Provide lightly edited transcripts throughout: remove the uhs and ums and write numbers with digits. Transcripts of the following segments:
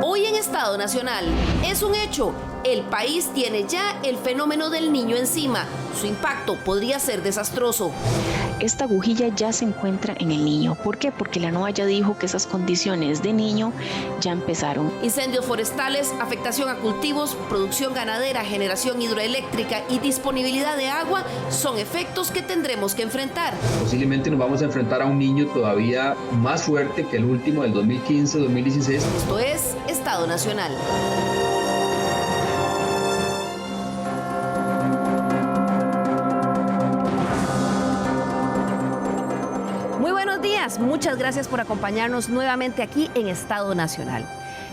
Hoy en Estado Nacional es un hecho. El país tiene ya el fenómeno del niño encima. Su impacto podría ser desastroso. Esta agujilla ya se encuentra en el niño. ¿Por qué? Porque la NOAA ya dijo que esas condiciones de niño ya empezaron. Incendios forestales, afectación a cultivos, producción ganadera, generación hidroeléctrica y disponibilidad de agua son efectos que tendremos que enfrentar. Posiblemente nos vamos a enfrentar a un niño todavía más fuerte que el último del 2015-2016. Esto es Estado Nacional. Muchas gracias por acompañarnos nuevamente aquí en Estado Nacional.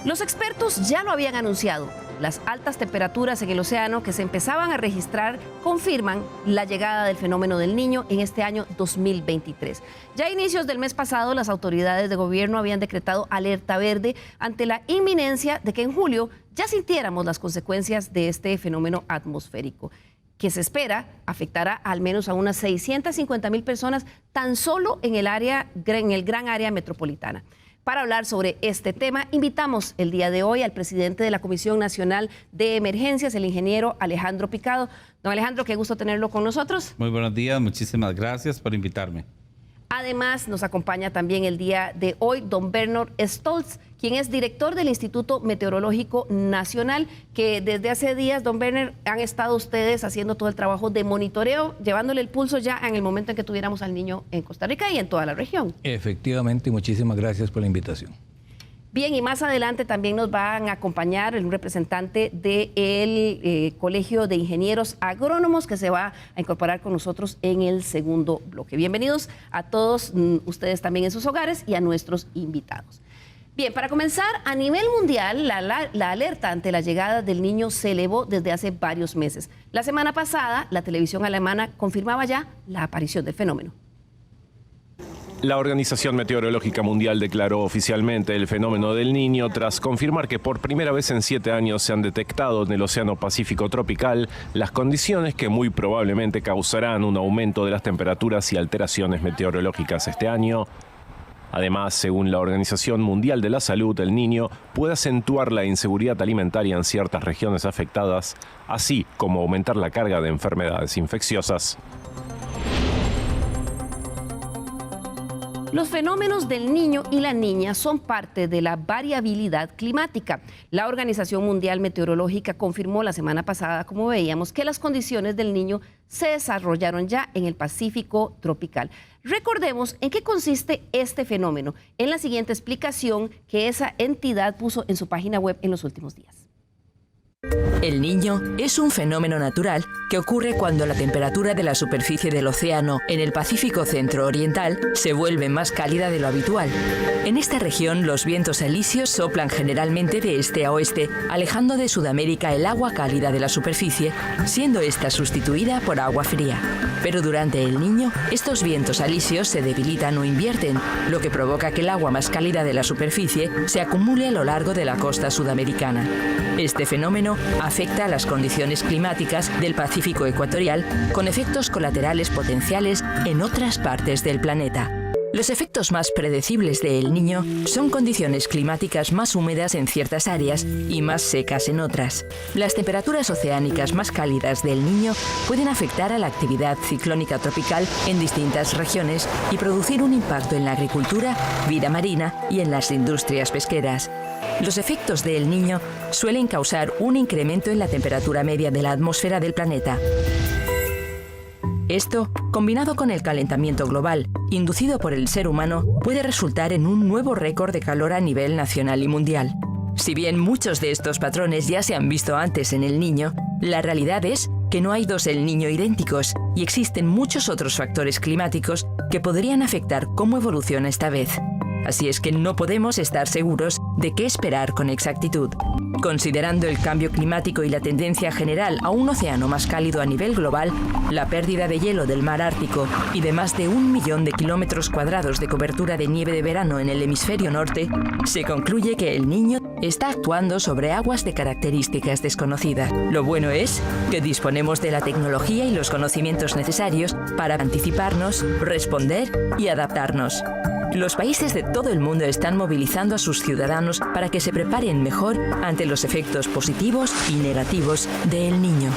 Los expertos ya lo habían anunciado. Las altas temperaturas en el océano que se empezaban a registrar confirman la llegada del fenómeno del Niño en este año 2023. Ya a inicios del mes pasado, las autoridades de gobierno habían decretado alerta verde ante la inminencia de que en julio ya sintiéramos las consecuencias de este fenómeno atmosférico, que se espera afectará al menos a unas 650,000 personas tan solo en el gran área metropolitana. Para hablar sobre este tema, invitamos el día de hoy al presidente de la Comisión Nacional de Emergencias, el ingeniero Alejandro Picado. Don Alejandro, qué gusto tenerlo con nosotros. Muy buenos días, muchísimas gracias por invitarme. Además, nos acompaña también el día de hoy don Bernard Stoltz, quien es director del Instituto Meteorológico Nacional, que desde hace días, don Bernard, han estado ustedes haciendo todo el trabajo de monitoreo, llevándole el pulso ya en el momento en que tuviéramos al niño en Costa Rica y en toda la región. Efectivamente, muchísimas gracias por la invitación. Bien, y más adelante también nos van a acompañar un representante del Colegio de Ingenieros Agrónomos que se va a incorporar con nosotros en el segundo bloque. Bienvenidos a todos ustedes también en sus hogares y a nuestros invitados. Bien, para comenzar, a nivel mundial, la alerta ante la llegada del niño se elevó desde hace varios meses. La semana pasada, la televisión alemana confirmaba ya la aparición del fenómeno. La Organización Meteorológica Mundial declaró oficialmente el fenómeno del Niño tras confirmar que por primera vez en 7 años se han detectado en el Océano Pacífico tropical las condiciones que muy probablemente causarán un aumento de las temperaturas y alteraciones meteorológicas este año. Además, según la Organización Mundial de la Salud, el Niño puede acentuar la inseguridad alimentaria en ciertas regiones afectadas, así como aumentar la carga de enfermedades infecciosas. Los fenómenos del niño y la niña son parte de la variabilidad climática. La Organización Mundial Meteorológica confirmó la semana pasada, como veíamos, que las condiciones del niño se desarrollaron ya en el Pacífico tropical. Recordemos en qué consiste este fenómeno en la siguiente explicación que esa entidad puso en su página web en los últimos días. El Niño es un fenómeno natural que ocurre cuando la temperatura de la superficie del océano en el Pacífico centro-oriental se vuelve más cálida de lo habitual. En esta región, los vientos alisios soplan generalmente de este a oeste, alejando de Sudamérica el agua cálida de la superficie, siendo esta sustituida por agua fría. Pero durante el Niño, estos vientos alisios se debilitan o invierten, lo que provoca que el agua más cálida de la superficie se acumule a lo largo de la costa sudamericana. Este fenómeno afecta a las condiciones climáticas del Pacífico ecuatorial, con efectos colaterales potenciales en otras partes del planeta. Los efectos más predecibles de El Niño son condiciones climáticas más húmedas en ciertas áreas y más secas en otras. Las temperaturas oceánicas más cálidas del Niño pueden afectar a la actividad ciclónica tropical en distintas regiones y producir un impacto en la agricultura, vida marina y en las industrias pesqueras. Los efectos de El Niño suelen causar un incremento en la temperatura media de la atmósfera del planeta. Esto, combinado con el calentamiento global, inducido por el ser humano, puede resultar en un nuevo récord de calor a nivel nacional y mundial. Si bien muchos de estos patrones ya se han visto antes en El Niño, la realidad es que no hay dos El Niño idénticos y existen muchos otros factores climáticos que podrían afectar cómo evoluciona esta vez. Así es que no podemos estar seguros de qué esperar con exactitud. Considerando el cambio climático y la tendencia general a un océano más cálido a nivel global, la pérdida de hielo del mar Ártico y de más de 1 millón de kilómetros cuadrados de cobertura de nieve de verano en el hemisferio norte, se concluye que El Niño está actuando sobre aguas de características desconocidas. Lo bueno es que disponemos de la tecnología y los conocimientos necesarios para anticiparnos, responder y adaptarnos. Los países de todo el mundo están movilizando a sus ciudadanos para que se preparen mejor ante los efectos positivos y negativos de El Niño.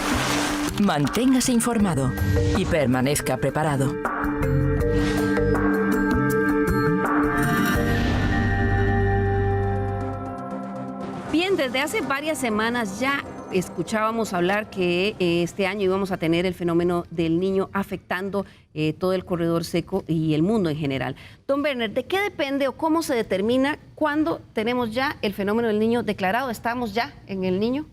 Manténgase informado y permanezca preparado. Bien, desde hace varias semanas ya escuchábamos hablar que este año íbamos a tener el fenómeno del Niño afectando todo el corredor seco y el mundo en general. Don Werner, ¿de qué depende o cómo se determina cuándo tenemos ya el fenómeno del Niño declarado? ¿Estamos ya en el Niño?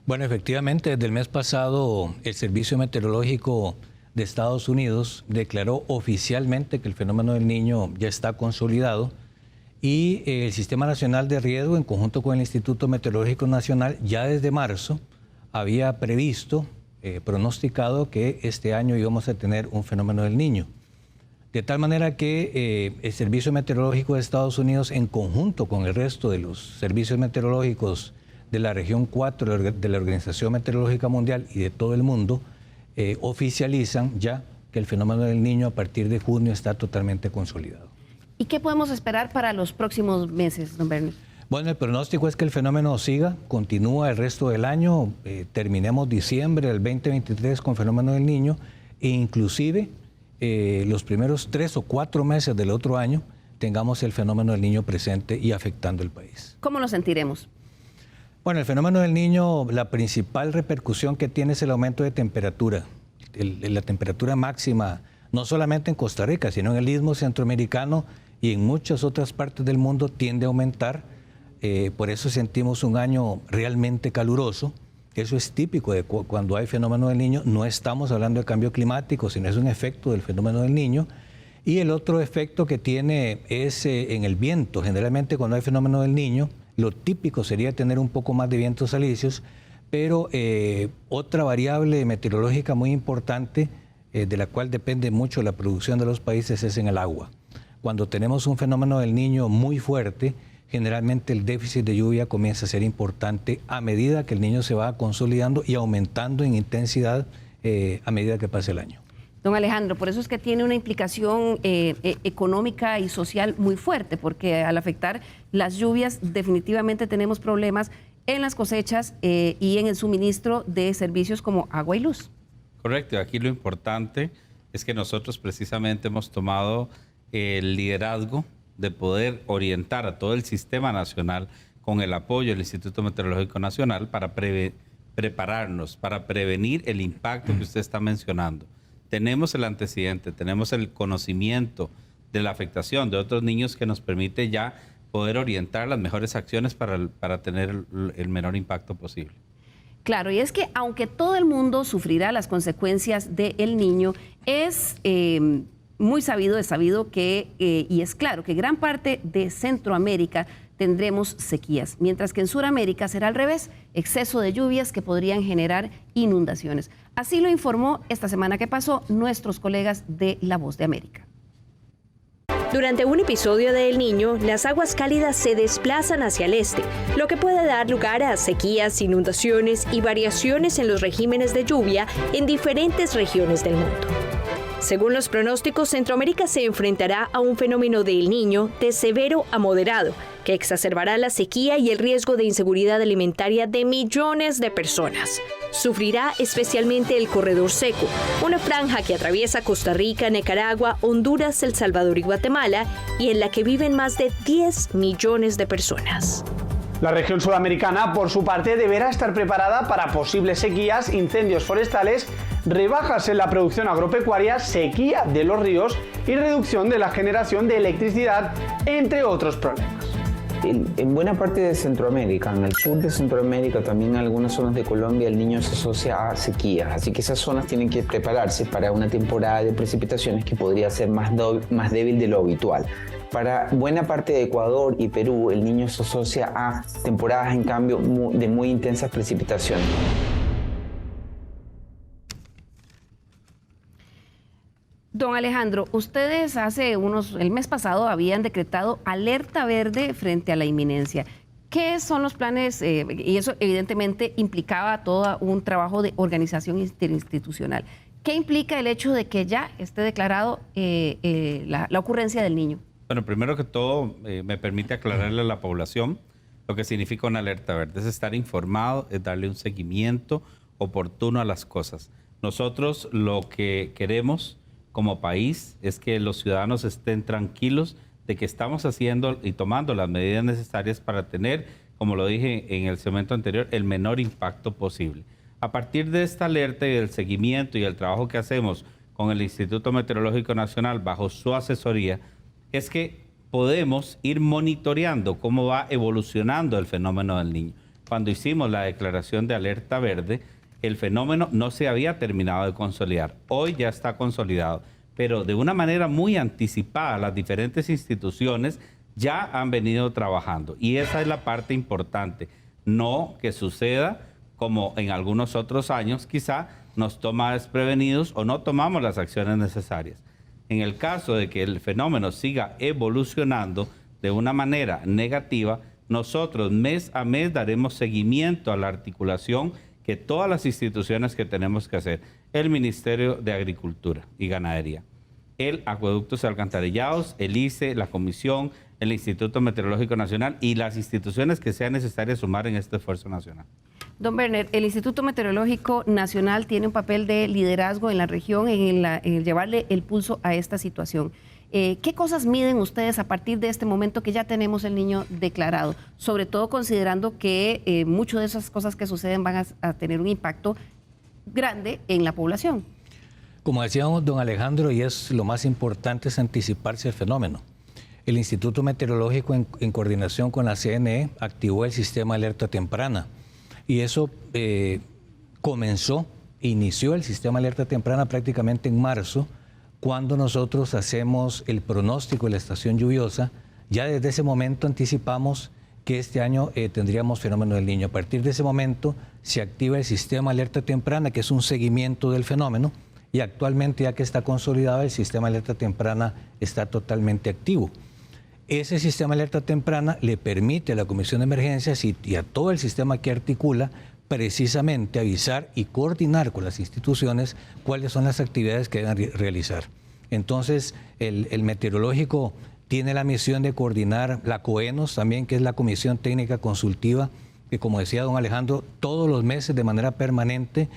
Bueno, efectivamente, desde el mes pasado el Servicio Meteorológico de Estados Unidos declaró oficialmente que el fenómeno del Niño ya está consolidado. Y el Sistema Nacional de Riesgo, en conjunto con el Instituto Meteorológico Nacional, ya desde marzo había previsto, pronosticado que este año íbamos a tener un fenómeno del Niño. De tal manera que el Servicio Meteorológico de Estados Unidos, en conjunto con el resto de los servicios meteorológicos de la región 4 de la Organización Meteorológica Mundial y de todo el mundo, oficializan ya que el fenómeno del Niño a partir de junio está totalmente consolidado. ¿Y qué podemos esperar para los próximos meses, don Werner? Bueno, el pronóstico es que el fenómeno siga, continúa el resto del año, terminemos diciembre del 2023 con fenómeno del Niño e inclusive los primeros 3 o 4 meses del otro año tengamos el fenómeno del Niño presente y afectando el país. ¿Cómo lo sentiremos? Bueno, el fenómeno del Niño, la principal repercusión que tiene es el aumento de temperatura, la temperatura máxima, no solamente en Costa Rica, sino en el Istmo Centroamericano y en muchas otras partes del mundo tiende a aumentar. Por eso sentimos un año realmente caluroso. Eso es típico de cuando hay fenómeno del Niño. No estamos hablando de cambio climático, sino es un efecto del fenómeno del Niño. Y el otro efecto que tiene es en el viento. Generalmente cuando hay fenómeno del Niño, lo típico sería tener un poco más de vientos alisios, pero otra variable meteorológica muy importante de la cual depende mucho la producción de los países es en el agua. Cuando tenemos un fenómeno del Niño muy fuerte, generalmente el déficit de lluvia comienza a ser importante a medida que el Niño se va consolidando y aumentando en intensidad a medida que pasa el año. Don Alejandro, por eso es que tiene una implicación económica y social muy fuerte, porque al afectar las lluvias definitivamente tenemos problemas en las cosechas y en el suministro de servicios como agua y luz. Correcto, aquí lo importante es que nosotros precisamente hemos tomado el liderazgo de poder orientar a todo el sistema nacional con el apoyo del Instituto Meteorológico Nacional para prepararnos, para prevenir el impacto que usted está mencionando. Tenemos el antecedente, tenemos el conocimiento de la afectación de otros niños que nos permite ya poder orientar las mejores acciones para tener el menor impacto posible. Claro, y es que aunque todo el mundo sufrirá las consecuencias del Niño, es muy sabido, que, y es claro, que gran parte de Centroamérica tendremos sequías, mientras que en Sudamérica será al revés, exceso de lluvias que podrían generar inundaciones. Así lo informó esta semana que pasó nuestros colegas de La Voz de América. Durante un episodio de El Niño, las aguas cálidas se desplazan hacia el este, lo que puede dar lugar a sequías, inundaciones y variaciones en los regímenes de lluvia en diferentes regiones del mundo. Según los pronósticos, Centroamérica se enfrentará a un fenómeno de El Niño de severo a moderado, que exacerbará la sequía y el riesgo de inseguridad alimentaria de millones de personas. Sufrirá especialmente el corredor seco, una franja que atraviesa Costa Rica, Nicaragua, Honduras, El Salvador y Guatemala, y en la que viven más de 10 millones de personas. La región sudamericana, por su parte, deberá estar preparada para posibles sequías, incendios forestales, rebajas en la producción agropecuaria, sequía de los ríos y reducción de la generación de electricidad, entre otros problemas. En buena parte de Centroamérica, en el sur de Centroamérica, también en algunas zonas de Colombia, el Niño se asocia a sequías, así que esas zonas tienen que prepararse para una temporada de precipitaciones que podría ser más débil de lo habitual. Para buena parte de Ecuador y Perú, el Niño se asocia a temporadas, en cambio, de muy intensas precipitaciones. Don Alejandro, ustedes el mes pasado habían decretado alerta verde frente a la inminencia. ¿Qué son los planes? Y eso evidentemente implicaba todo un trabajo de organización interinstitucional. ¿Qué implica el hecho de que ya esté declarado la ocurrencia del Niño? Bueno, primero que todo, me permite aclararle a la población lo que significa una alerta verde. Es estar informado, es darle un seguimiento oportuno a las cosas. Nosotros lo que queremos como país es que los ciudadanos estén tranquilos de que estamos haciendo y tomando las medidas necesarias para tener, como lo dije en el segmento anterior, el menor impacto posible. A partir de esta alerta y del seguimiento y el trabajo que hacemos con el Instituto Meteorológico Nacional bajo su asesoría, es que podemos ir monitoreando cómo va evolucionando el fenómeno del Niño. Cuando hicimos la declaración de alerta verde, el fenómeno no se había terminado de consolidar. Hoy ya está consolidado, pero de una manera muy anticipada las diferentes instituciones ya han venido trabajando. Y esa es la parte importante. No que suceda como en algunos otros años, quizá nos toma desprevenidos o no tomamos las acciones necesarias. En el caso de que el fenómeno siga evolucionando de una manera negativa, nosotros mes a mes daremos seguimiento a la articulación que todas las instituciones que tenemos que hacer, el Ministerio de Agricultura y Ganadería, el Acueductos y Alcantarillados, el ICE, la Comisión, el Instituto Meteorológico Nacional y las instituciones que sea necesario sumar en este esfuerzo nacional. Don Berner, el Instituto Meteorológico Nacional tiene un papel de liderazgo en la región en el llevarle el pulso a esta situación. ¿Qué cosas miden ustedes a partir de este momento que ya tenemos el Niño declarado? Sobre todo considerando que muchas de esas cosas que suceden van a tener un impacto grande en la población. Como decíamos, don Alejandro, y es lo más importante es anticiparse al fenómeno. El Instituto Meteorológico, en coordinación con la CNE, activó el sistema de alerta temprana. Y eso inició el sistema de alerta temprana prácticamente en marzo, cuando nosotros hacemos el pronóstico de la estación lluviosa. Ya desde ese momento anticipamos que este año tendríamos fenómeno del Niño. A partir de ese momento se activa el sistema de alerta temprana, que es un seguimiento del fenómeno, y actualmente, ya que está consolidado, el sistema de alerta temprana está totalmente activo. Ese sistema de alerta temprana le permite a la Comisión de Emergencias y a todo el sistema que articula precisamente avisar y coordinar con las instituciones cuáles son las actividades que deben realizar. Entonces, el meteorológico tiene la misión de coordinar la COENOS también, que es la Comisión Técnica Consultiva, que, como decía don Alejandro, todos los meses de manera permanente,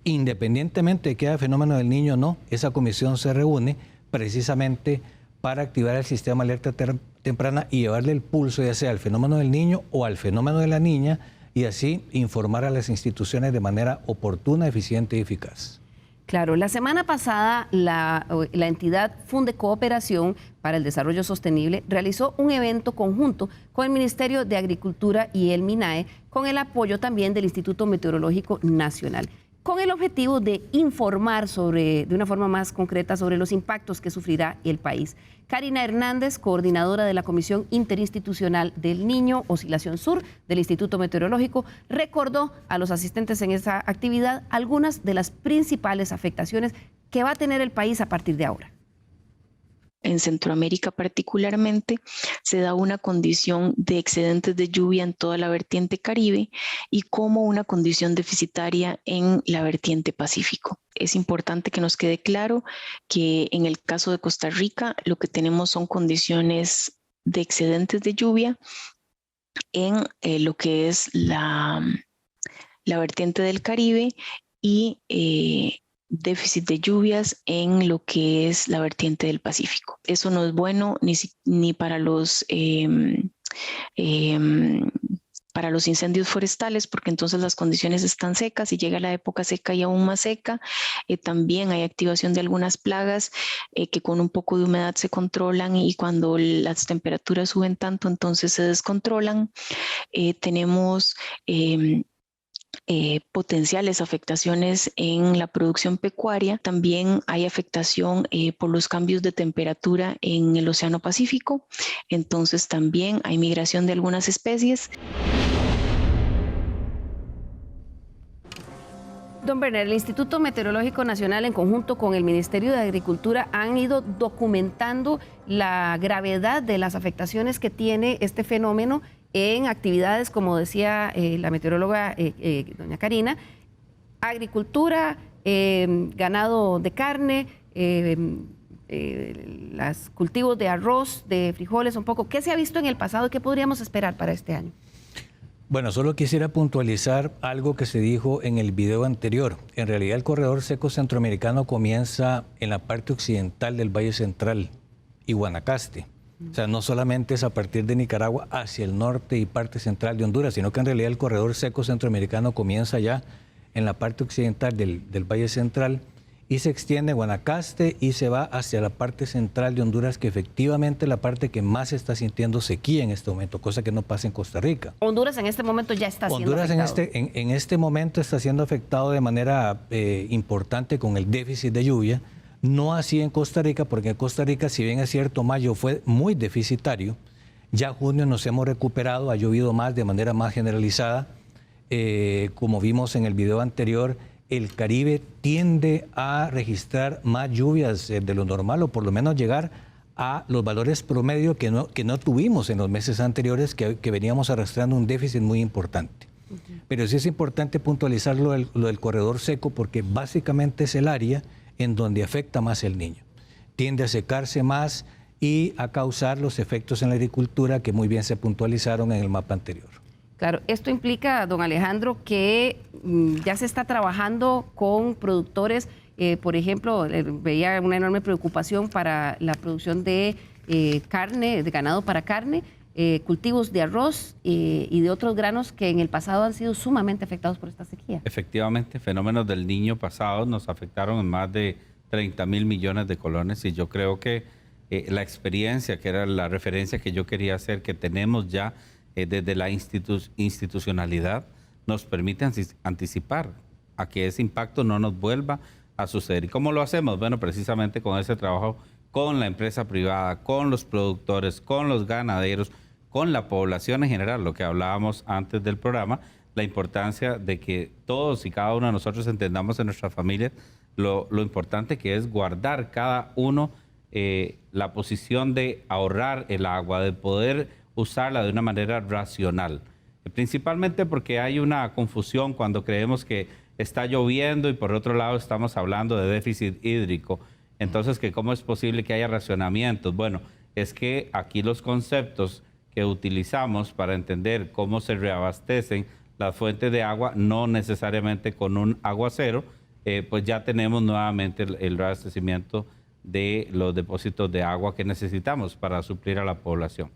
independientemente de que haya fenómeno del Niño o no, esa comisión se reúne precisamente para activar el sistema de alerta temprana y llevarle el pulso ya sea al fenómeno del Niño o al fenómeno de la niña, y así informar a las instituciones de manera oportuna, eficiente y eficaz. Claro, la semana pasada la entidad Funde Cooperación para el Desarrollo Sostenible realizó un evento conjunto con el Ministerio de Agricultura y el MINAE, con el apoyo también del Instituto Meteorológico Nacional, con el objetivo de informar de una forma más concreta sobre los impactos que sufrirá el país. Karina Hernández, coordinadora de la Comisión Interinstitucional del Niño, Oscilación Sur del Instituto Meteorológico, recordó a los asistentes en esa actividad algunas de las principales afectaciones que va a tener el país a partir de ahora. En Centroamérica particularmente, se da una condición de excedentes de lluvia en toda la vertiente Caribe y como una condición deficitaria en la vertiente Pacífico. Es importante que nos quede claro que en el caso de Costa Rica, lo que tenemos son condiciones de excedentes de lluvia en lo que es la vertiente del Caribe y déficit de lluvias en lo que es la vertiente del Pacífico. Eso no es bueno ni para los incendios forestales, porque entonces las condiciones están secas y llega la época seca y aún más seca. También hay activación de algunas plagas que con un poco de humedad se controlan, y cuando las temperaturas suben tanto, entonces se descontrolan. Tenemos potenciales afectaciones en la producción pecuaria. También hay afectación por los cambios de temperatura en el Océano Pacífico. Entonces también hay migración de algunas especies. Don Berner, el Instituto Meteorológico Nacional en conjunto con el Ministerio de Agricultura han ido documentando la gravedad de las afectaciones que tiene este fenómeno en actividades, como decía la meteoróloga doña Karina, agricultura, ganado de carne, los cultivos de arroz, de frijoles, un poco. ¿Qué se ha visto en el pasado y qué podríamos esperar para este año? Bueno, solo quisiera puntualizar algo que se dijo en el video anterior. En realidad el corredor seco centroamericano comienza en la parte occidental del Valle Central y Guanacaste. O sea, no solamente es a partir de Nicaragua hacia el norte y parte central de Honduras, sino que en realidad el corredor seco centroamericano comienza ya en la parte occidental del Valle Central y se extiende a Guanacaste y se va hacia la parte central de Honduras, que efectivamente es la parte que más está sintiendo sequía en este momento, cosa que no pasa en Costa Rica. Honduras en este momento ya está siendo Honduras afectado. en este momento está siendo afectado de manera importante con el déficit de lluvia, no así en Costa Rica, porque en Costa Rica, si bien es cierto, mayo fue muy deficitario, ya junio nos hemos recuperado, ha llovido más de manera más generalizada, como vimos en el video anterior. El Caribe tiende a registrar más lluvias de lo normal, o por lo menos llegar a los valores promedio que no tuvimos en los meses anteriores, que veníamos arrastrando un déficit muy importante. Pero sí es importante puntualizar lo del corredor seco, porque básicamente es el área en donde afecta más el Niño. Tiende a secarse más y a causar los efectos en la agricultura que muy bien se puntualizaron en el mapa anterior. Claro, esto implica, don Alejandro, que ya se está trabajando con productores, por ejemplo, veía una enorme preocupación para la producción de carne, de ganado para carne, cultivos de arroz y de otros granos que en el pasado han sido sumamente afectados por esta sequía. Efectivamente, fenómenos del Niño pasado nos afectaron en más de 30.000 millones de colones y yo creo que la experiencia, que era la referencia que yo quería hacer, que tenemos ya desde la institucionalidad, nos permite anticipar a que ese impacto no nos vuelva a suceder. ¿Y cómo lo hacemos? Bueno, precisamente con ese trabajo con la empresa privada, con los productores, con los ganaderos, con la población en general, lo que hablábamos antes del programa, la importancia de que todos y cada uno de nosotros entendamos en nuestras familias lo importante que es guardar cada uno la posición de ahorrar el agua, de poder usarla de una manera racional. Principalmente porque hay una confusión cuando creemos que está lloviendo y por otro lado estamos hablando de déficit hídrico. Entonces, ¿cómo es posible que haya racionamientos? Bueno, es que aquí los conceptos que utilizamos para entender cómo se reabastecen las fuentes de agua, no necesariamente con un aguacero, pues ya tenemos nuevamente el reabastecimiento de los depósitos de agua que necesitamos para suplir a la población.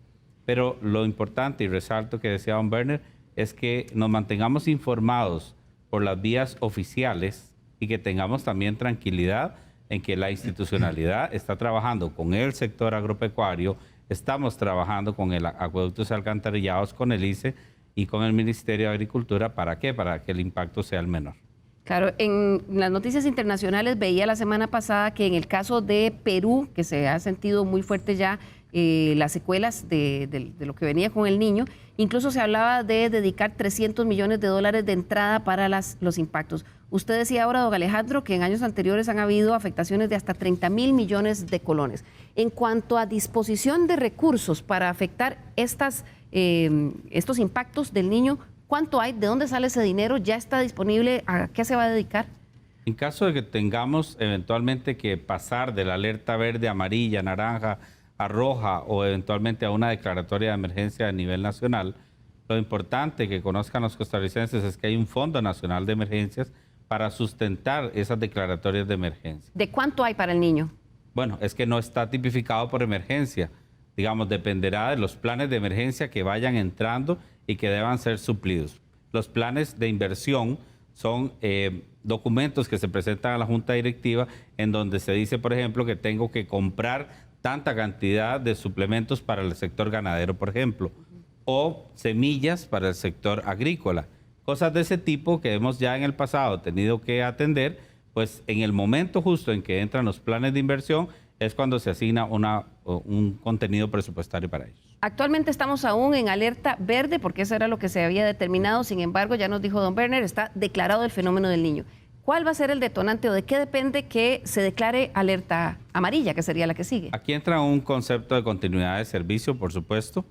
Pero lo importante, y resalto que decía don Werner, es que nos mantengamos informados por las vías oficiales y que tengamos también tranquilidad en que la institucionalidad está trabajando con el sector agropecuario, estamos trabajando con el acueductos y alcantarillados, con el ICE y con el Ministerio de Agricultura. ¿Para qué? Para que el impacto sea el menor. Claro, en las noticias internacionales veía la semana pasada que en el caso de Perú, que se ha sentido muy fuerte ya las secuelas de lo que venía con el Niño, incluso se hablaba de dedicar $300 millones de entrada para los impactos. Usted decía ahora, don Alejandro, que en años anteriores han habido afectaciones de hasta 30.000 millones de colones. En cuanto a disposición de recursos para afectar estos impactos del Niño, ¿cuánto hay? ¿De dónde sale ese dinero? ¿Ya está disponible? ¿A qué se va a dedicar? En caso de que tengamos eventualmente que pasar de la alerta verde, amarilla, naranja a roja o eventualmente a una declaratoria de emergencia a nivel nacional, lo importante que conozcan los costarricenses es que hay un Fondo Nacional de Emergencias para sustentar esas declaratorias de emergencia. ¿De cuánto hay para el Niño? Bueno, es que no está tipificado por emergencia. Digamos, dependerá de los planes de emergencia que vayan entrando y que deban ser suplidos. Los planes de inversión son documentos que se presentan a la Junta Directiva en donde se dice, por ejemplo, que tengo que comprar tanta cantidad de suplementos para el sector ganadero, por ejemplo, o semillas para el sector agrícola. Cosas de ese tipo que hemos ya en el pasado tenido que atender, pues en el momento justo en que entran los planes de inversión es cuando se asigna un contenido presupuestario para ellos. Actualmente estamos aún en alerta verde porque eso era lo que se había determinado. Sin embargo, ya nos dijo don Werner, está declarado el fenómeno del Niño. ¿Cuál va a ser el detonante o de qué depende que se declare alerta amarilla, que sería la que sigue? Aquí entra un concepto de continuidad de servicio, por supuesto,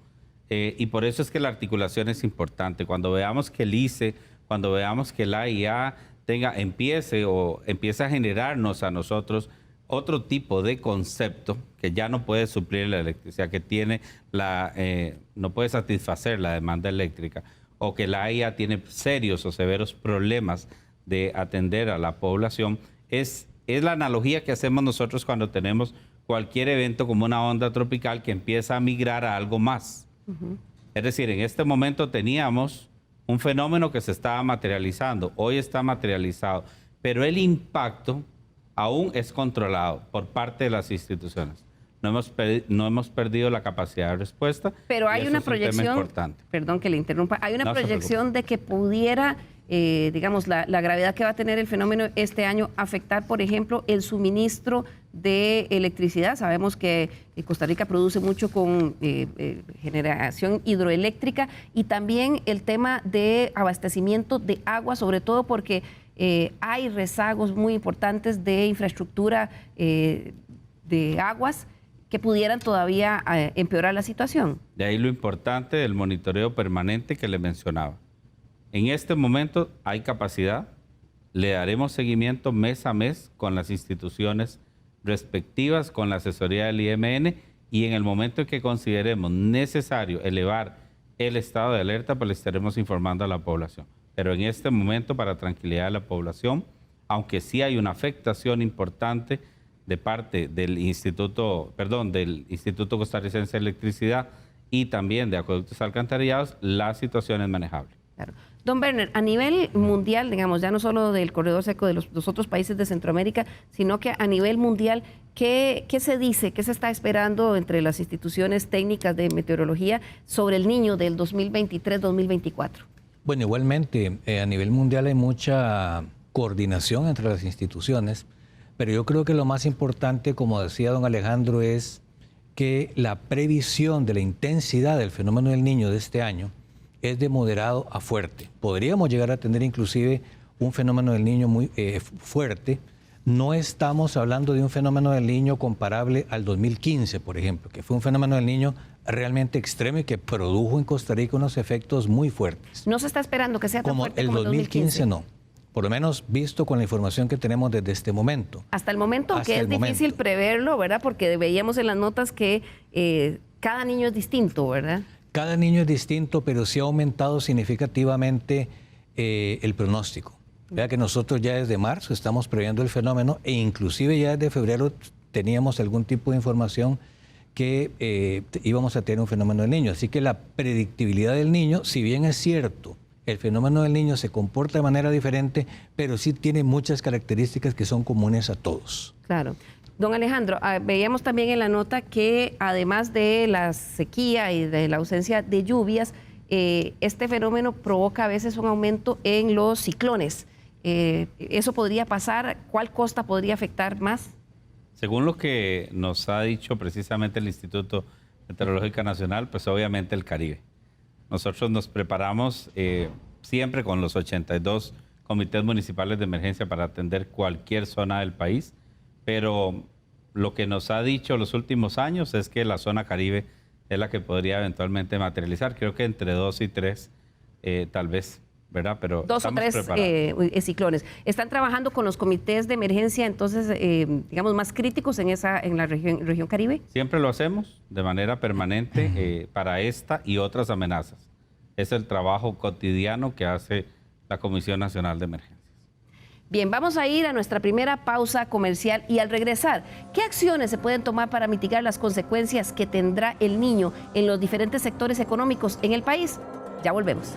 y por eso es que la articulación es importante. Cuando veamos que el ICE, cuando veamos que la AIA empiece a generarnos a nosotros otro tipo de concepto que ya no puede suplir la electricidad, que tiene no puede satisfacer la demanda eléctrica, o que la IA tiene serios o severos problemas de atender a la población, es la analogía que hacemos nosotros cuando tenemos cualquier evento como una onda tropical que empieza a migrar a algo más. Es decir, en este momento teníamos un fenómeno que se estaba materializando, hoy está materializado, pero el impacto aún es controlado por parte de las instituciones. No hemos perdido la capacidad de respuesta. Pero hay una proyección, perdón que le interrumpa, hay una proyección de que pudiera, digamos, la gravedad que va a tener el fenómeno este año afectar, por ejemplo, el suministro de electricidad. Sabemos que Costa Rica produce mucho con generación hidroeléctrica y también el tema de abastecimiento de agua, sobre todo porque hay rezagos muy importantes de infraestructura de aguas que pudieran todavía empeorar la situación. De ahí lo importante del monitoreo permanente que le mencionaba. En este momento hay capacidad, le daremos seguimiento mes a mes con las instituciones respectivas, con la asesoría del IMN, y en el momento en que consideremos necesario elevar el estado de alerta, pues le estaremos informando a la población. Pero en este momento, para tranquilidad de la población, aunque sí hay una afectación importante de parte del Instituto Costarricense de Electricidad y también de Acueductos Alcantarillados, la situación es manejable. Claro. Don Berner, a nivel mundial, digamos, ya no solo del corredor seco de los otros países de Centroamérica, sino que a nivel mundial, ¿qué se dice, qué se está esperando entre las instituciones técnicas de meteorología sobre el Niño del 2023-2024? Bueno, igualmente, a nivel mundial hay mucha coordinación entre las instituciones, pero yo creo que lo más importante, como decía don Alejandro, es que la previsión de la intensidad del fenómeno del Niño de este año es de moderado a fuerte. Podríamos llegar a tener inclusive un fenómeno del Niño muy fuerte. No estamos hablando de un fenómeno del Niño comparable al 2015, por ejemplo, que fue un fenómeno del Niño realmente extremo y que produjo en Costa Rica unos efectos muy fuertes. ¿No se está esperando que sea tan fuerte como el 2015? No. Por lo menos visto con la información que tenemos desde este momento. Hasta el momento, que es difícil preverlo, ¿verdad? Porque veíamos en las notas que cada niño es distinto, ¿verdad? Cada niño es distinto, pero sí ha aumentado significativamente el pronóstico. Vea que nosotros ya desde marzo estamos previendo el fenómeno e inclusive ya desde febrero teníamos algún tipo de información que íbamos a tener un fenómeno del Niño. Así que la predictibilidad del Niño, si bien es cierto, el fenómeno del Niño se comporta de manera diferente, pero sí tiene muchas características que son comunes a todos. Claro. Don Alejandro, veíamos también en la nota que además de la sequía y de la ausencia de lluvias, este fenómeno provoca a veces un aumento en los ciclones. ¿Eso podría pasar? ¿Cuál costa podría afectar más? Según lo que nos ha dicho precisamente el Instituto Meteorológico Nacional, pues obviamente el Caribe. Nosotros nos preparamos siempre con los 82 comités municipales de emergencia para atender cualquier zona del país, pero lo que nos ha dicho los últimos años es que la zona Caribe es la que podría eventualmente materializar. Creo que entre 2 y 3 tal vez, ¿verdad? Pero 2 o 3 ciclones. ¿Están trabajando con los comités de emergencia, entonces, digamos, más críticos en la región Caribe? Siempre lo hacemos de manera permanente para esta y otras amenazas. Es el trabajo cotidiano que hace la Comisión Nacional de Emergencias. Bien, vamos a ir a nuestra primera pausa comercial y al regresar, ¿qué acciones se pueden tomar para mitigar las consecuencias que tendrá el Niño en los diferentes sectores económicos en el país? Ya volvemos.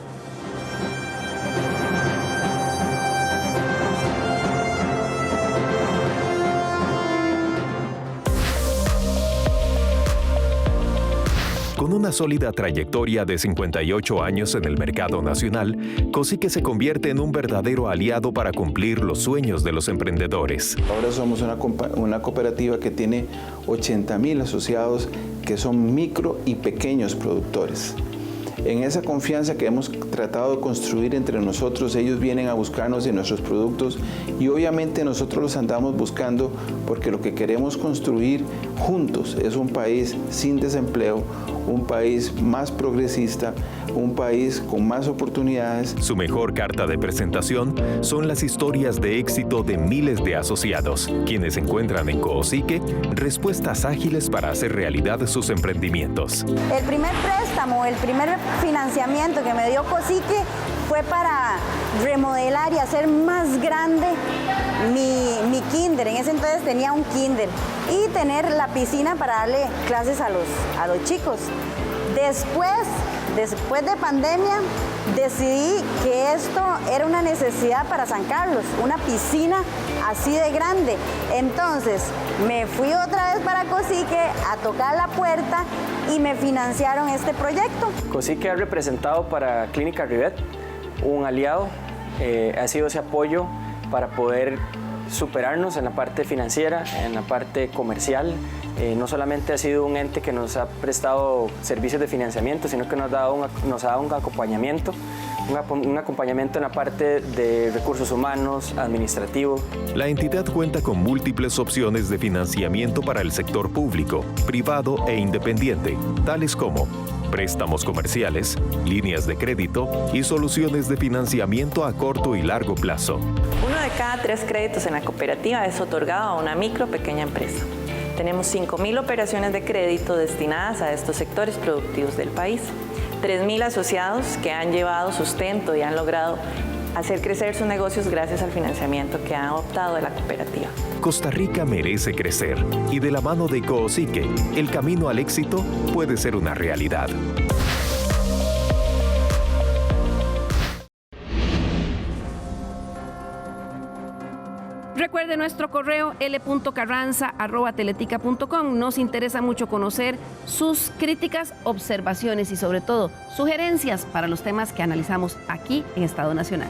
Con una sólida trayectoria de 58 años en el mercado nacional, Cosique se convierte en un verdadero aliado para cumplir los sueños de los emprendedores. Ahora somos una cooperativa que tiene 80.000 asociados que son micro y pequeños productores. En esa confianza que hemos tratado de construir entre nosotros, ellos vienen a buscarnos en nuestros productos y obviamente nosotros los andamos buscando porque lo que queremos construir juntos es un país sin desempleo, un país más progresista, un país con más oportunidades. Su mejor carta de presentación son las historias de éxito de miles de asociados, quienes encuentran en Coosique respuestas ágiles para hacer realidad sus emprendimientos. El primer préstamo, el primer financiamiento que me dio Coosique fue para remodelar y hacer más grande mi kinder. En ese entonces tenía un kinder y tener la piscina para darle clases a los chicos. Después de pandemia, decidí que esto era una necesidad para San Carlos, una piscina así de grande. Entonces, me fui otra vez para Coosique a tocar la puerta y me financiaron este proyecto. Coosique ha representado para Clínica Rivet un aliado, ha sido ese apoyo para poder superarnos en la parte financiera, en la parte comercial. No solamente ha sido un ente que nos ha prestado servicios de financiamiento, sino que nos ha dado un acompañamiento, un acompañamiento en la parte de recursos humanos, administrativo. La entidad cuenta con múltiples opciones de financiamiento para el sector público, privado e independiente, tales como préstamos comerciales, líneas de crédito y soluciones de financiamiento a corto y largo plazo. 1 de cada 3 créditos en la cooperativa es otorgado a una micro o pequeña empresa. Tenemos 5.000 operaciones de crédito destinadas a estos sectores productivos del país. 3.000 asociados que han llevado sustento y han logrado hacer crecer sus negocios gracias al financiamiento que han optado de la cooperativa. Costa Rica merece crecer y de la mano de Coosique, el camino al éxito puede ser una realidad. Recuerde nuestro correo l.carranza@teletica.com. Nos interesa mucho conocer sus críticas, observaciones y sobre todo sugerencias para los temas que analizamos aquí en Estado Nacional.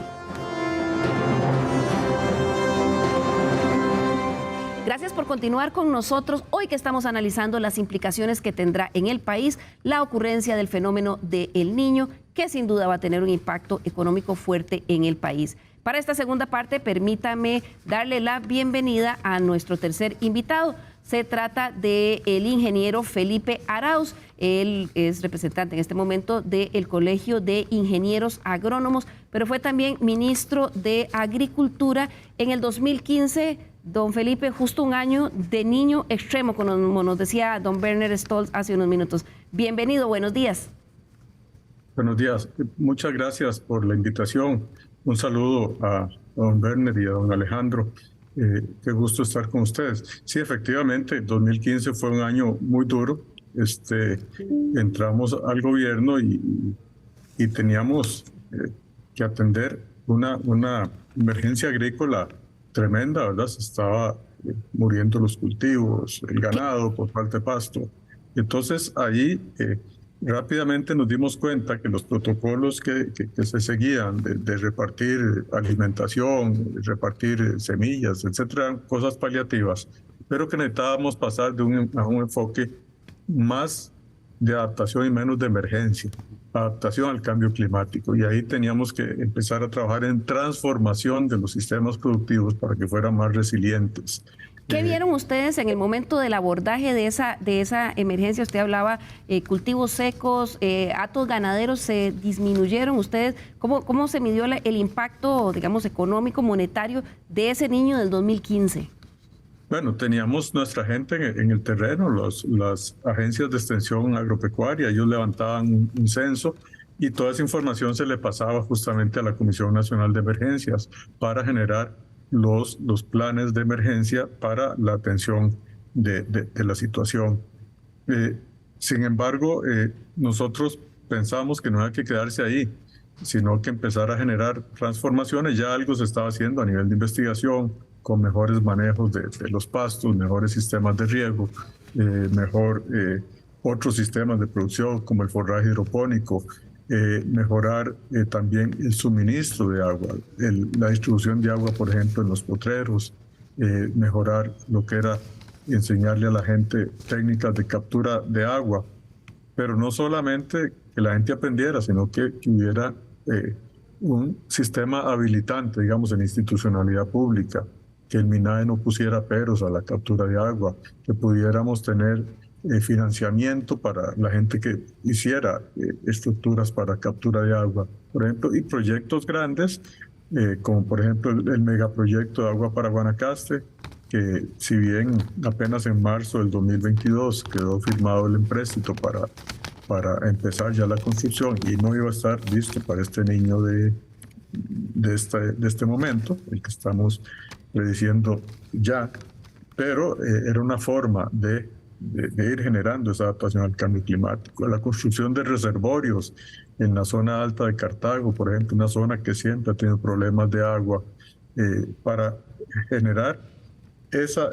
Gracias por continuar con nosotros hoy que estamos analizando las implicaciones que tendrá en el país la ocurrencia del fenómeno de El Niño, que sin duda va a tener un impacto económico fuerte en el país. Para esta segunda parte, permítame darle la bienvenida a nuestro tercer invitado. Se trata del ingeniero Felipe Arauz. Él es representante en este momento del Colegio de Ingenieros Agrónomos, pero fue también ministro de Agricultura en el 2015. Don Felipe, justo un año de niño extremo, como nos decía don Werner Stolz hace unos minutos. Bienvenido, buenos días. Buenos días, muchas gracias por la invitación. Un saludo a don Werner y a don Alejandro. Qué gusto estar con ustedes. Sí, efectivamente, 2015 fue un año muy duro. Entramos al gobierno y teníamos que atender una emergencia agrícola tremenda, ¿verdad? Se estaba muriendo los cultivos, el ganado por falta de pasto. Entonces, ahí rápidamente nos dimos cuenta que los protocolos que se seguían de repartir alimentación, repartir semillas, etcétera, eran cosas paliativas, pero que necesitábamos pasar a un enfoque más de adaptación y menos de emergencia, adaptación al cambio climático. Y ahí teníamos que empezar a trabajar en transformación de los sistemas productivos para que fueran más resilientes. ¿Qué vieron ustedes en el momento del abordaje de esa emergencia? Usted hablaba cultivos secos, hatos ganaderos se disminuyeron. ¿Ustedes cómo se midió el impacto, digamos, económico, monetario de ese niño del 2015? Bueno, teníamos nuestra gente en el terreno, las agencias de extensión agropecuaria, ellos levantaban un censo y toda esa información se le pasaba justamente a la Comisión Nacional de Emergencias para generar los planes de emergencia para la atención de la situación. Sin embargo, nosotros pensamos que no hay que quedarse ahí, sino que empezar a generar transformaciones. Ya algo se estaba haciendo a nivel de investigación, con mejores manejos de los pastos, mejores sistemas de riego, otros sistemas de producción como el forraje hidropónico, mejorar también el suministro de agua, la distribución de agua, por ejemplo, en los potreros, mejorar lo que era enseñarle a la gente técnicas de captura de agua, pero no solamente que la gente aprendiera, sino que hubiera un sistema habilitante, digamos, en institucionalidad pública, que el MINAE no pusiera peros a la captura de agua, que pudiéramos tener financiamiento para la gente que hiciera estructuras para captura de agua, por ejemplo, y proyectos grandes, como por ejemplo el megaproyecto de agua para Guanacaste, que si bien apenas en marzo del 2022 quedó firmado el empréstito para empezar ya la construcción y no iba a estar listo para este niño de este momento, el que estamos prediciendo ya, pero era una forma de ir generando esa adaptación al cambio climático. La construcción de reservorios en la zona alta de Cartago, por ejemplo, una zona que siempre ha tenido problemas de agua, para generar esa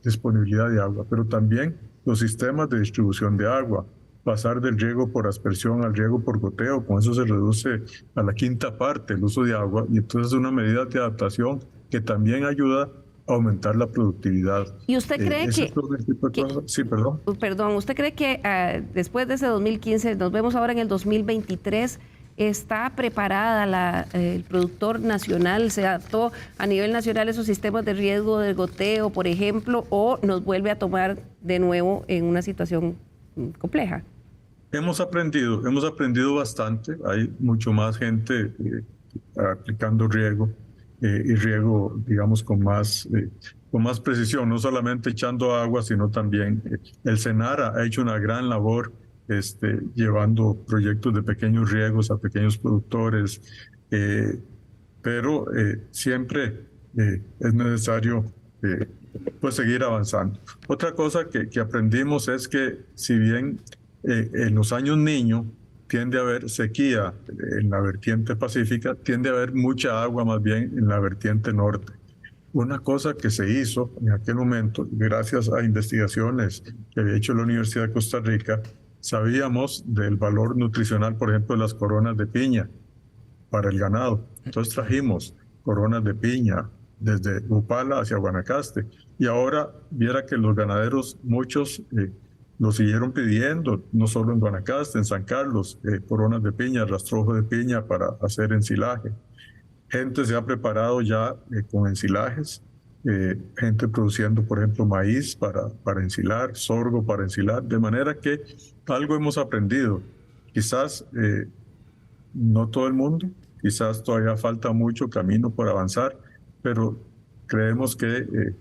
disponibilidad de agua, pero también los sistemas de distribución de agua, pasar del riego por aspersión al riego por goteo, con eso se reduce a la quinta parte el uso de agua, y entonces es una medida de adaptación que también ayuda a aumentar la productividad. ¿Y usted cree Sí, perdón. Perdón, ¿usted cree que después de ese 2015, nos vemos ahora en el 2023, está preparada el productor nacional, se adaptó a nivel nacional esos sistemas de riego del goteo, por ejemplo, o nos vuelve a tomar de nuevo en una situación compleja? Hemos aprendido bastante. Hay mucho más gente aplicando riego y riego, digamos, con más precisión, no solamente echando agua, sino también el SENARA ha hecho una gran labor llevando proyectos de pequeños riegos a pequeños productores, pero siempre es necesario pues seguir avanzando. Otra cosa que aprendimos es que si bien en los años niño tiende a haber sequía en la vertiente pacífica, tiende a haber mucha agua más bien en la vertiente norte. Una cosa que se hizo en aquel momento, gracias a investigaciones que había hecho la Universidad de Costa Rica, sabíamos del valor nutricional, por ejemplo, de las coronas de piña para el ganado. Entonces trajimos coronas de piña desde Upala hacia Guanacaste. Y ahora viera que los ganaderos, muchos lo siguieron pidiendo, no solo en Guanacaste, en San Carlos, coronas de piña, rastrojo de piña para hacer ensilaje. Gente se ha preparado ya con ensilajes, gente produciendo, por ejemplo, maíz para ensilar, sorgo para ensilar, de manera que algo hemos aprendido. Quizás no todo el mundo, quizás todavía falta mucho camino por avanzar, pero creemos que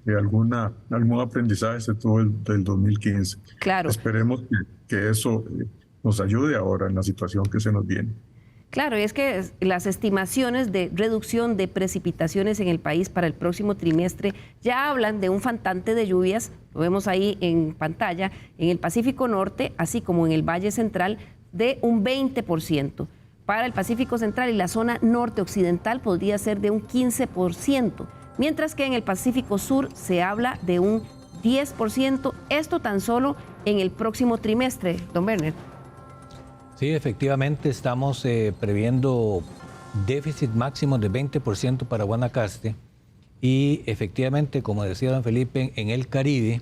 algún aprendizaje se tuvo del 2015. Claro. Esperemos que eso nos ayude ahora en la situación que se nos viene. Claro, y es que las estimaciones de reducción de precipitaciones en el país para el próximo trimestre ya hablan de un faltante de lluvias, lo vemos ahí en pantalla, en el Pacífico Norte, así como en el Valle Central, de un 20%. Para el Pacífico Central y la zona norte occidental podría ser de un 15%, mientras que en el Pacífico Sur se habla de un 10%, esto tan solo en el próximo trimestre, don Werner. Sí, efectivamente estamos previendo déficit máximo de 20% para Guanacaste y efectivamente, como decía don Felipe, en el Caribe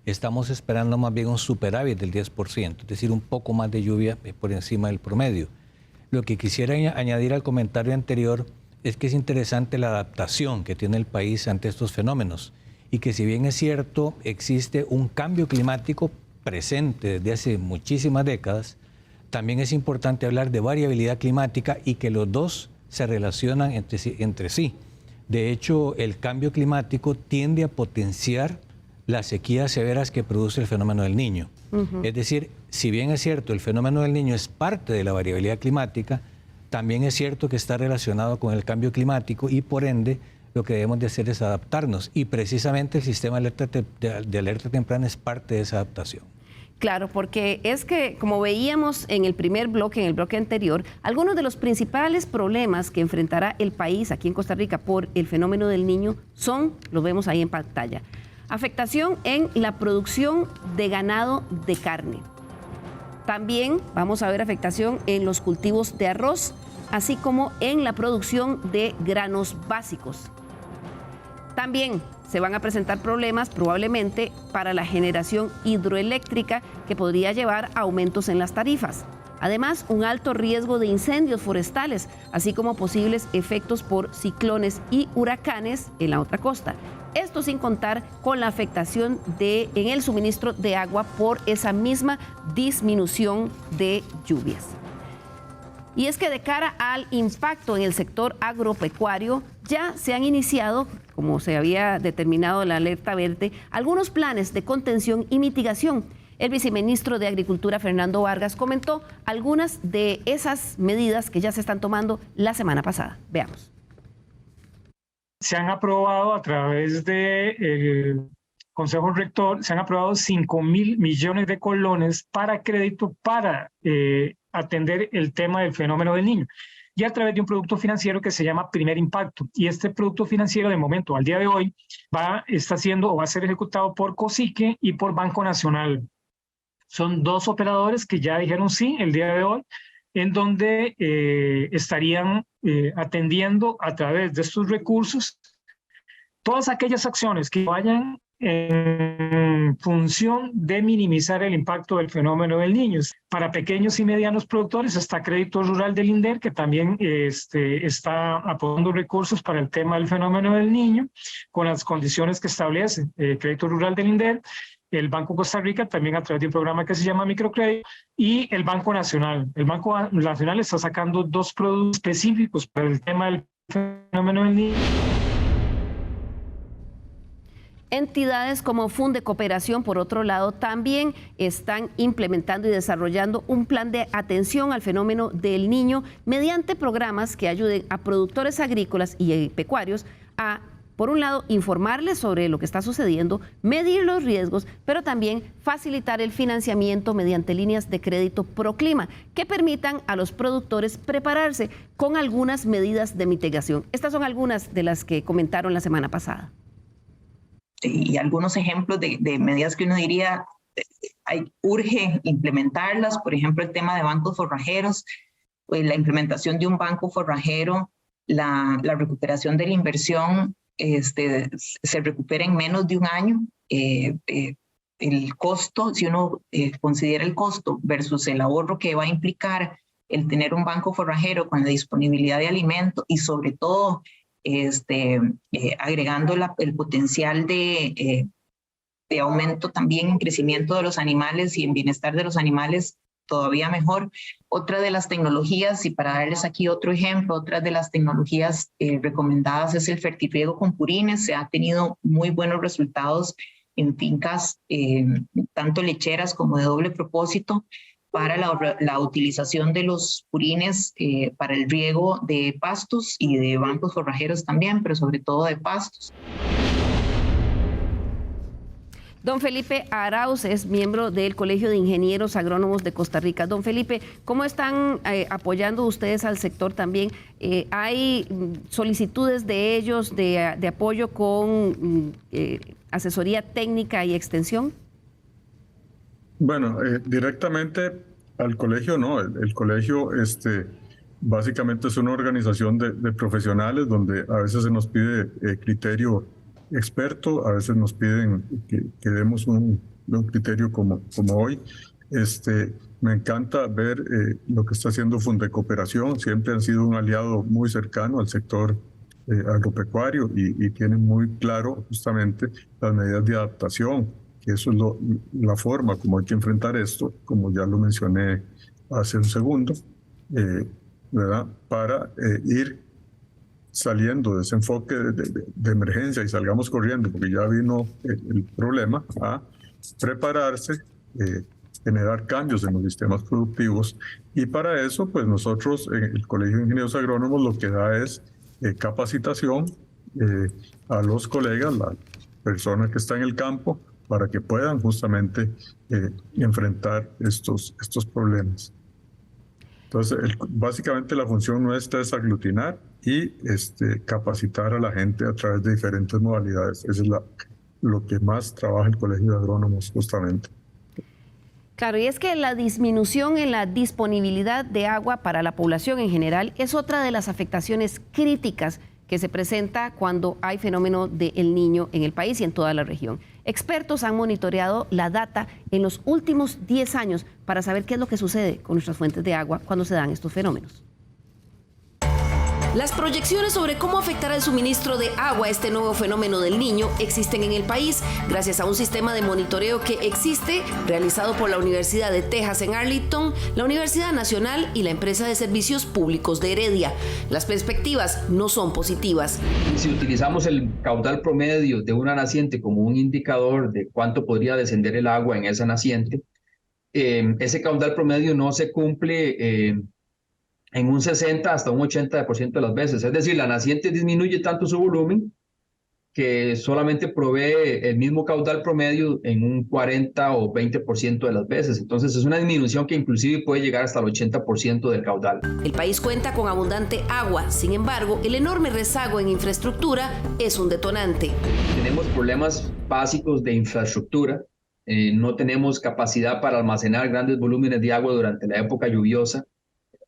estamos esperando más bien un superávit del 10%, es decir, un poco más de lluvia por encima del promedio. Lo que quisiera añadir al comentario anterior es que es interesante la adaptación que tiene el país ante estos fenómenos y que si bien es cierto, existe un cambio climático presente desde hace muchísimas décadas, también es importante hablar de variabilidad climática y que los dos se relacionan entre sí. De hecho, el cambio climático tiende a potenciar las sequías severas que produce el fenómeno del Niño. Es decir, si bien es cierto, el fenómeno del Niño es parte de la variabilidad climática, también es cierto que está relacionado con el cambio climático y por ende lo que debemos de hacer es adaptarnos. Y precisamente el sistema de alerta temprana es parte de esa adaptación. Claro, porque es que, como veíamos en el primer bloque, en el bloque anterior, algunos de los principales problemas que enfrentará el país aquí en Costa Rica por el fenómeno del Niño son, lo vemos ahí en pantalla, afectación en la producción de ganado de carne. También vamos a ver afectación en los cultivos de arroz, así como en la producción de granos básicos. También se van a presentar problemas probablemente para la generación hidroeléctrica que podría llevar a aumentos en las tarifas. Además, un alto riesgo de incendios forestales, así como posibles efectos por ciclones y huracanes en la otra costa. Esto sin contar con la afectación en el suministro de agua por esa misma disminución de lluvias. Y es que de cara al impacto en el sector agropecuario, ya se han iniciado, como se había determinado en la alerta verde, algunos planes de contención y mitigación. El viceministro de Agricultura, Fernando Vargas, comentó algunas de esas medidas que ya se están tomando la semana pasada. Veamos. Se han aprobado a través del Consejo Rector, se han aprobado 5.000 millones de colones para crédito para atender el tema del fenómeno del Niño, y a través de un producto financiero que se llama Primer Impacto. Y este producto financiero, de momento, al día de hoy, va a ser ejecutado por COSICE y por Banco Nacional. Son dos operadores que ya dijeron sí el día de hoy, en donde estarían atendiendo a través de estos recursos todas aquellas acciones que vayan en función de minimizar el impacto del fenómeno del Niño. Para pequeños y medianos productores está Crédito Rural del INDER, que también está aportando recursos para el tema del fenómeno del Niño, con las condiciones que establece Crédito Rural del INDER, el Banco Costa Rica, también a través de un programa que se llama Microcrédito, y el Banco Nacional. El Banco Nacional está sacando dos productos específicos para el tema del fenómeno del Niño. Entidades como Funde Cooperación, por otro lado, también están implementando y desarrollando un plan de atención al fenómeno del Niño mediante programas que ayuden a productores agrícolas y pecuarios a, por un lado, informarles sobre lo que está sucediendo, medir los riesgos, pero también facilitar el financiamiento mediante líneas de crédito Proclima que permitan a los productores prepararse con algunas medidas de mitigación. Estas son algunas de las que comentaron la semana pasada. Y algunos ejemplos de medidas que uno diría urge implementarlas, por ejemplo el tema de bancos forrajeros, la implementación de un banco forrajero, la recuperación de la inversión se recupera en menos de un año. El costo, si uno considera el costo versus el ahorro que va a implicar el tener un banco forrajero con la disponibilidad de alimentos y sobre todo agregando el potencial de aumento también en crecimiento de los animales y en bienestar de los animales, todavía mejor. Otra de las tecnologías, y para darles aquí otro ejemplo, otra de las tecnologías recomendadas es el fertirriego con purines. Se ha tenido muy buenos resultados en fincas, tanto lecheras como de doble propósito, para la utilización de los purines para el riego de pastos y de bancos forrajeros también, pero sobre todo de pastos. Don Felipe Arauz es miembro del Colegio de Ingenieros Agrónomos de Costa Rica. Don Felipe, ¿cómo están apoyando ustedes al sector también? ¿Hay solicitudes de ellos de apoyo con asesoría técnica y extensión? Bueno, directamente al colegio no. El colegio básicamente es una organización de profesionales donde a veces se nos pide criterio experto, a veces nos piden que demos un criterio como hoy. Me encanta ver lo que está haciendo Funde Cooperación. Siempre han sido un aliado muy cercano al sector agropecuario y tienen muy claro justamente las medidas de adaptación. Eso es la forma como hay que enfrentar esto, como ya lo mencioné hace un segundo, ¿verdad? Para ir saliendo de ese enfoque de emergencia y salgamos corriendo, porque ya vino el problema, a prepararse, generar cambios en los sistemas productivos. Y para eso, pues nosotros, en el Colegio de Ingenieros Agrónomos, lo que da es capacitación a los colegas, la persona que está en el campo, para que puedan justamente enfrentar estos problemas. Entonces, básicamente la función nuestra es aglutinar y capacitar a la gente a través de diferentes modalidades. Eso es lo que más trabaja el Colegio de Agrónomos justamente. Claro, y es que la disminución en la disponibilidad de agua para la población en general es otra de las afectaciones críticas que se presenta cuando hay fenómeno del Niño en el país y en toda la región. Expertos han monitoreado la data en los últimos 10 años para saber qué es lo que sucede con nuestras fuentes de agua cuando se dan estos fenómenos. Las proyecciones sobre cómo afectará el suministro de agua este nuevo fenómeno del Niño existen en el país gracias a un sistema de monitoreo que existe, realizado por la Universidad de Texas en Arlington, la Universidad Nacional y la empresa de servicios públicos de Heredia. Las perspectivas no son positivas. Si utilizamos el caudal promedio de una naciente como un indicador de cuánto podría descender el agua en esa naciente, ese caudal promedio no se cumple en un 60 hasta un 80% de las veces. Es decir, la naciente disminuye tanto su volumen que solamente provee el mismo caudal promedio en un 40 o 20% de las veces. Entonces es una disminución que inclusive puede llegar hasta el 80% del caudal. El país cuenta con abundante agua, sin embargo, el enorme rezago en infraestructura es un detonante. Tenemos problemas básicos de infraestructura, no tenemos capacidad para almacenar grandes volúmenes de agua durante la época lluviosa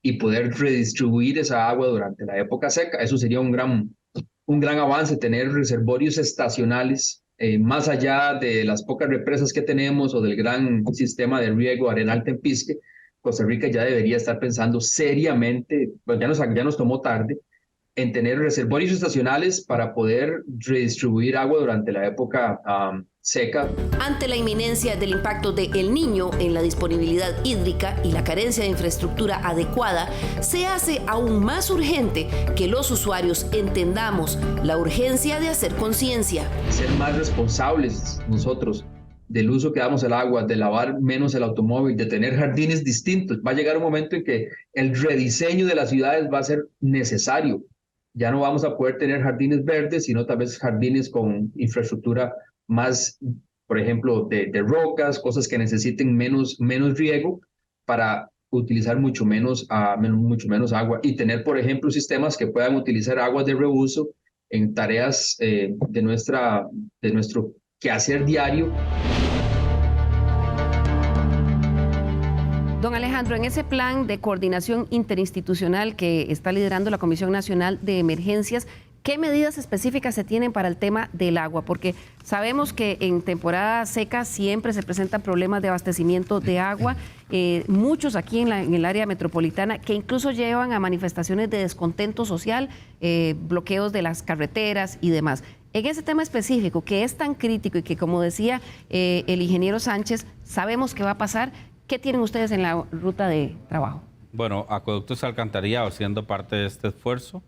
y poder redistribuir esa agua durante la época seca. Eso sería un gran avance, tener reservorios estacionales más allá de las pocas represas que tenemos o del gran sistema de riego Arenal Tempisque. Costa Rica ya debería estar pensando seriamente, pues ya nos tomó tarde, en tener reservorios estacionales para poder redistribuir agua durante la época seca. Ante la inminencia del impacto de El Niño en la disponibilidad hídrica y la carencia de infraestructura adecuada, se hace aún más urgente que los usuarios entendamos la urgencia de hacer conciencia. Ser más responsables nosotros del uso que damos al agua, de lavar menos el automóvil, de tener jardines distintos. Va a llegar un momento en que el rediseño de las ciudades va a ser necesario. Ya no vamos a poder tener jardines verdes, sino tal vez jardines con infraestructura más, por ejemplo, de rocas, cosas que necesiten menos riego para utilizar mucho menos agua y tener, por ejemplo, sistemas que puedan utilizar aguas de reuso en tareas de nuestro quehacer diario. Don Alejandro, en ese plan de coordinación interinstitucional que está liderando la Comisión Nacional de Emergencias, ¿qué medidas específicas se tienen para el tema del agua? Porque sabemos que en temporada seca siempre se presentan problemas de abastecimiento de agua, muchos aquí en el área metropolitana que incluso llevan a manifestaciones de descontento social, bloqueos de las carreteras y demás. En ese tema específico, que es tan crítico y que, como decía el ingeniero Sánchez, sabemos que va a pasar, ¿qué tienen ustedes en la ruta de trabajo? Bueno, Acueductos y Alcantarillados, siendo parte de este esfuerzo,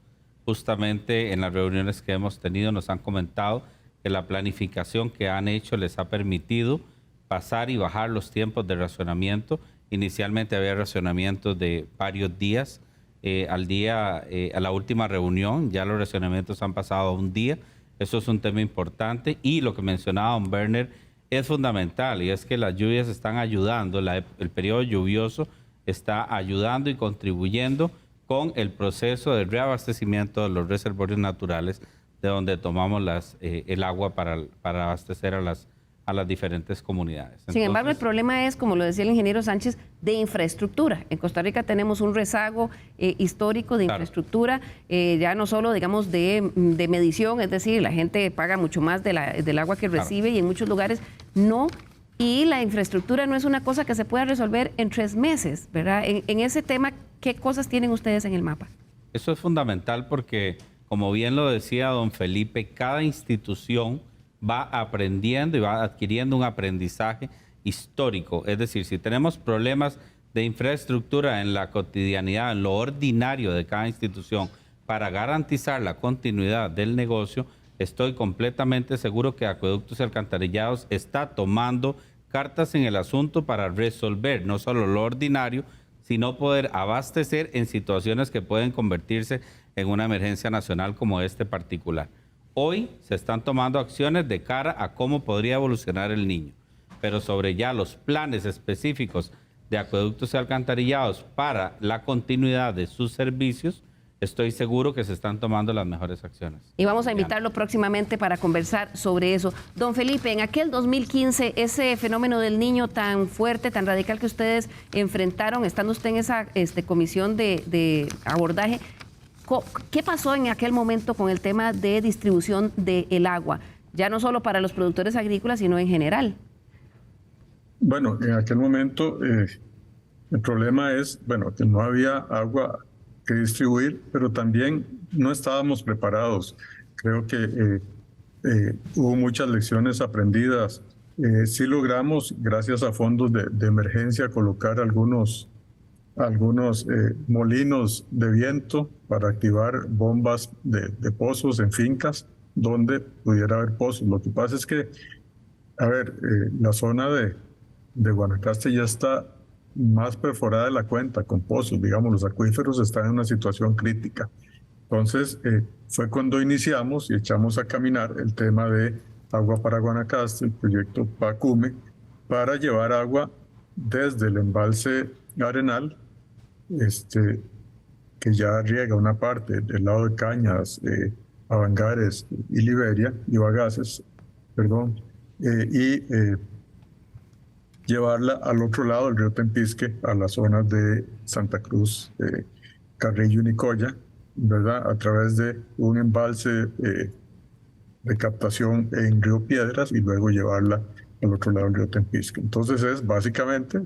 justamente en las reuniones que hemos tenido nos han comentado que la planificación que han hecho les ha permitido pasar y bajar los tiempos de racionamiento. Inicialmente había racionamientos de varios días al día. A la última reunión ya los racionamientos han pasado a un día. Eso es un tema importante y lo que mencionaba don Werner es fundamental, y es que las lluvias están ayudando, el periodo lluvioso está ayudando y contribuyendo con el proceso de reabastecimiento de los reservorios naturales de donde tomamos el agua para abastecer a las diferentes comunidades. Entonces, sin embargo, el problema es, como lo decía el ingeniero Sánchez, de infraestructura. En Costa Rica tenemos un rezago histórico de infraestructura, ya no solo, digamos, de medición, es decir, la gente paga mucho más del agua que recibe y en muchos lugares no. Y la infraestructura no es una cosa que se pueda resolver en 3 meses, ¿verdad? En ese tema, ¿qué cosas tienen ustedes en el mapa? Eso es fundamental porque, como bien lo decía don Felipe, cada institución va aprendiendo y va adquiriendo un aprendizaje histórico. Es decir, si tenemos problemas de infraestructura en la cotidianidad, en lo ordinario de cada institución, para garantizar la continuidad del negocio, estoy completamente seguro que Acueductos y Alcantarillados está tomando cartas en el asunto para resolver no solo lo ordinario, sino poder abastecer en situaciones que pueden convertirse en una emergencia nacional como este particular. Hoy se están tomando acciones de cara a cómo podría evolucionar el Niño, pero sobre ya los planes específicos de Acueductos y Alcantarillados para la continuidad de sus servicios, estoy seguro que se están tomando las mejores acciones. Y vamos a invitarlo próximamente para conversar sobre eso. Don Felipe, en aquel 2015, ese fenómeno del Niño tan fuerte, tan radical que ustedes enfrentaron, estando usted en esa comisión de abordaje, ¿qué pasó en aquel momento con el tema de distribución del agua? Ya no solo para los productores agrícolas, sino en general. Bueno, en aquel momento el problema es, bueno, que no había agua que distribuir, pero también no estábamos preparados. Creo que hubo muchas lecciones aprendidas. Sí logramos, gracias a fondos de emergencia, colocar algunos molinos de viento para activar bombas de pozos en fincas donde pudiera haber pozos. Lo que pasa es que, a ver, la zona de Guanacaste ya está más perforada de la cuenta con pozos, digamos, los acuíferos están en una situación crítica. Entonces, fue cuando iniciamos y echamos a caminar el tema de Agua para Guanacaste, el proyecto PACUME, para llevar agua desde el embalse Arenal, que ya riega una parte del lado de Cañas, Avangares y Liberia, y Bagaces, perdón, y llevarla al otro lado del río Tempisque, a las zonas de Santa Cruz, Carrillo y Nicoya, ¿verdad? A través de un embalse de captación en Río Piedras y luego llevarla al otro lado del río Tempisque. Entonces es básicamente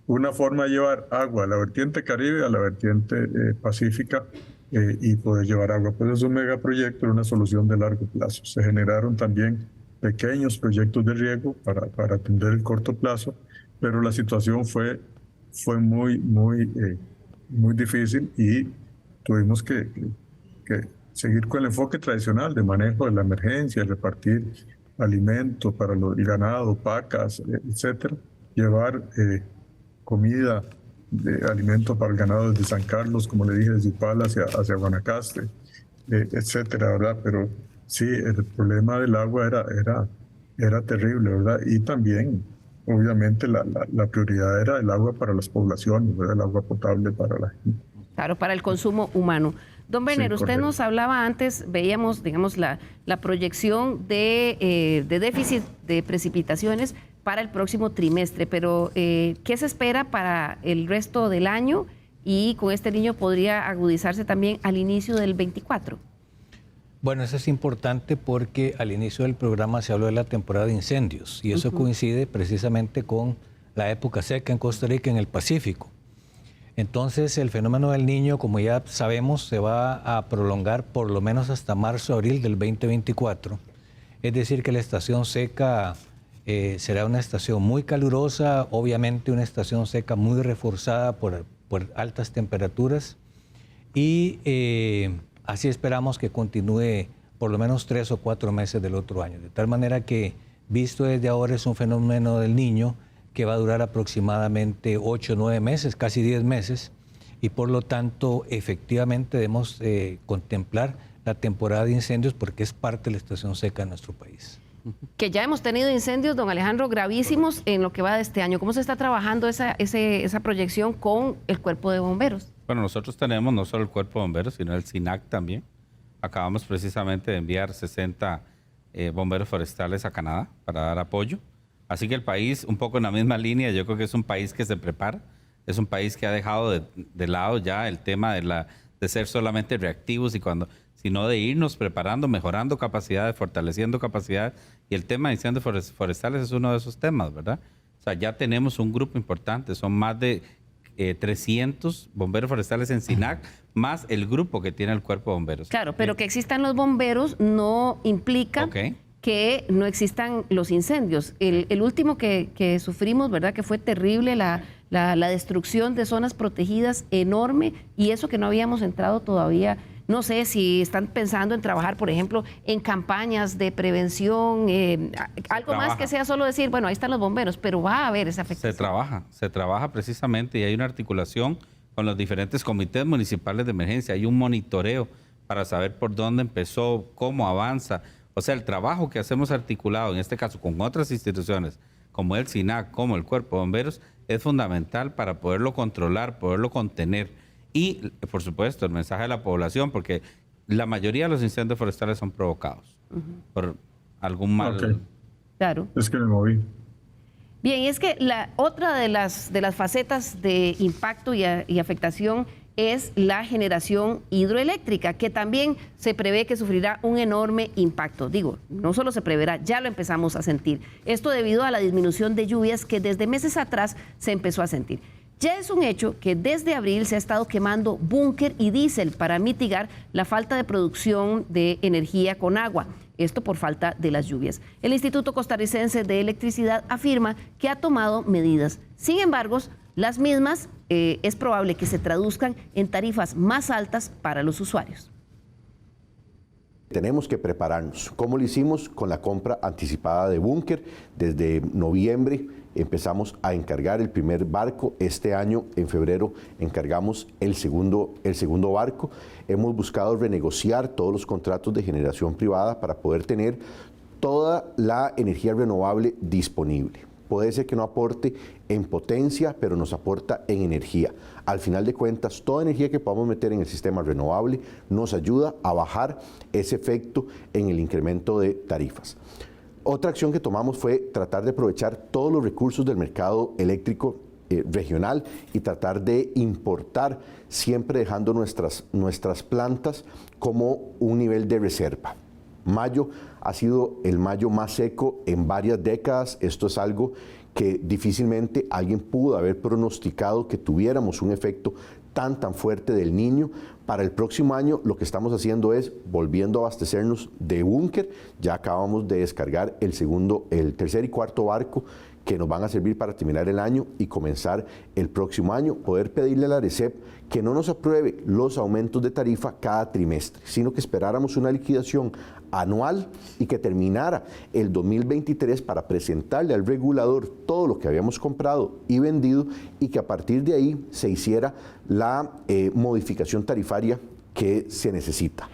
una forma de llevar agua a la vertiente Caribe, a la vertiente Pacífica, y poder llevar agua. Pues es un megaproyecto, una solución de largo plazo. Se generaron también pequeños proyectos de riego para atender el corto plazo, pero la situación fue muy difícil y tuvimos que seguir con el enfoque tradicional de manejo de la emergencia, repartir alimento para el ganado, pacas, etcétera, llevar comida, alimento para el ganado desde San Carlos, como le dije, desde Upala hacia Guanacaste, etcétera, ¿verdad? Pero sí, el problema del agua era terrible, ¿verdad? Y también, obviamente, la prioridad era el agua para las poblaciones, ¿verdad? El agua potable para la gente. Claro, para el consumo humano. Don Berner, usted nos hablaba antes, veíamos, digamos, la proyección de déficit de precipitaciones para el próximo trimestre, pero ¿qué se espera para el resto del año? Y con este niño podría agudizarse también al inicio del 24. Bueno, eso es importante porque al inicio del programa se habló de la temporada de incendios y eso coincide precisamente con la época seca en Costa Rica, en el Pacífico. Entonces, el fenómeno del Niño, como ya sabemos, se va a prolongar por lo menos hasta marzo-abril del 2024. Es decir, que la estación seca será una estación muy calurosa, obviamente una estación seca muy reforzada por altas temperaturas y así esperamos que continúe por lo menos 3 o 4 meses del otro año. De tal manera que, visto desde ahora, es un fenómeno del Niño que va a durar aproximadamente 8 o 9 meses, casi 10 meses, y por lo tanto, efectivamente, debemos contemplar la temporada de incendios porque es parte de la estación seca en nuestro país. Que ya hemos tenido incendios, don Alejandro, gravísimos en lo que va de este año. ¿Cómo se está trabajando esa proyección con el Cuerpo de Bomberos? Bueno, nosotros tenemos no solo el Cuerpo de Bomberos, sino el SINAC también. Acabamos precisamente de enviar 60 bomberos forestales a Canadá para dar apoyo. Así que el país, un poco en la misma línea, yo creo que es un país que se prepara, es un país que ha dejado de lado ya el tema de ser solamente reactivos sino de irnos preparando, mejorando capacidades, fortaleciendo capacidades. Y el tema de incendios forestales es uno de esos temas, ¿verdad? O sea, ya tenemos un grupo importante, son más de 300 bomberos forestales en SINAC, más el grupo que tiene el Cuerpo de Bomberos. Claro, pero que existan los bomberos no implica que no existan los incendios. El último que sufrimos, ¿verdad? Que fue terrible, la destrucción de zonas protegidas enorme, y eso que no habíamos entrado todavía. No sé si están pensando en trabajar, por ejemplo, en campañas de prevención, algo más que sea solo decir, bueno, ahí están los bomberos, pero va a haber esa afectación. Se trabaja precisamente y hay una articulación con los diferentes comités municipales de emergencia. Hay un monitoreo para saber por dónde empezó, cómo avanza. O sea, el trabajo que hacemos articulado, en este caso con otras instituciones, como el SINAC, como el Cuerpo de Bomberos, es fundamental para poderlo controlar, poderlo contener. Y, por supuesto, el mensaje de la población, porque la mayoría de los incendios forestales son provocados por algún mal. Claro. Es que me moví. Bien, y es que otra de las facetas de impacto y afectación es la generación hidroeléctrica, que también se prevé que sufrirá un enorme impacto. Digo, no solo se preverá, ya lo empezamos a sentir. Esto debido a la disminución de lluvias que desde meses atrás se empezó a sentir. Ya es un hecho que desde abril se ha estado quemando búnker y diésel para mitigar la falta de producción de energía con agua. Esto por falta de las lluvias. El Instituto Costarricense de Electricidad afirma que ha tomado medidas. Sin embargo, las mismas es probable que se traduzcan en tarifas más altas para los usuarios. Tenemos que prepararnos. ¿Cómo lo hicimos? Con la compra anticipada de búnker. Desde noviembre empezamos a encargar el primer barco. Este año, en febrero, encargamos el segundo barco. Hemos buscado renegociar todos los contratos de generación privada para poder tener toda la energía renovable disponible. Puede ser que no aporte en potencia, pero nos aporta en energía. Al final de cuentas, toda energía que podamos meter en el sistema renovable nos ayuda a bajar ese efecto en el incremento de tarifas. Otra acción que tomamos fue tratar de aprovechar todos los recursos del mercado eléctrico regional y tratar de importar, siempre dejando nuestras plantas como un nivel de reserva. Mayo ha sido el mayo más seco en varias décadas. Esto es algo que difícilmente alguien pudo haber pronosticado, que tuviéramos un efecto tan fuerte del Niño. Para el próximo año lo que estamos haciendo es volviendo a abastecernos de búnker. Ya acabamos de descargar el tercer y cuarto barco que nos van a servir para terminar el año y comenzar el próximo año. Poder pedirle a la ARECEP que no nos apruebe los aumentos de tarifa cada trimestre, sino que esperáramos una liquidación anual y que terminara el 2023 para presentarle al regulador todo lo que habíamos comprado y vendido y que a partir de ahí se hiciera la modificación tarifaria que se necesita.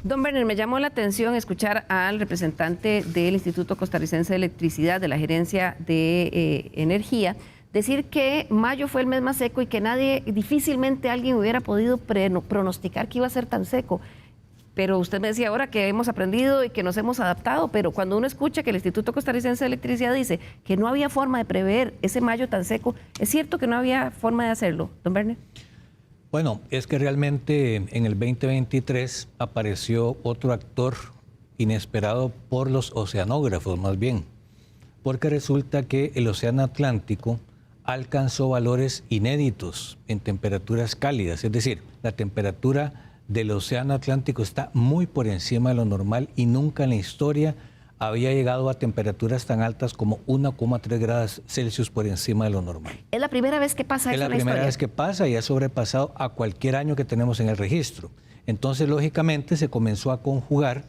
Don Berner, me llamó la atención escuchar al representante del Instituto Costarricense de Electricidad, de la Gerencia de Energía, decir que mayo fue el mes más seco y que difícilmente alguien hubiera podido pronosticar que iba a ser tan seco. Pero usted me decía ahora que hemos aprendido y que nos hemos adaptado, pero cuando uno escucha que el Instituto Costarricense de Electricidad dice que no había forma de prever ese mayo tan seco, ¿es cierto que no había forma de hacerlo, don Berner? Bueno, es que realmente en el 2023 apareció otro actor inesperado por los oceanógrafos, más bien, porque resulta que el Océano Atlántico alcanzó valores inéditos en temperaturas cálidas, es decir, la temperatura del Océano Atlántico está muy por encima de lo normal y nunca en la historia había llegado a temperaturas tan altas como 1,3 grados Celsius por encima de lo normal. ¿Es la primera vez que pasa eso en la historia? Es la primera vez que pasa y ha sobrepasado a cualquier año que tenemos en el registro. Entonces, lógicamente, se comenzó a conjugar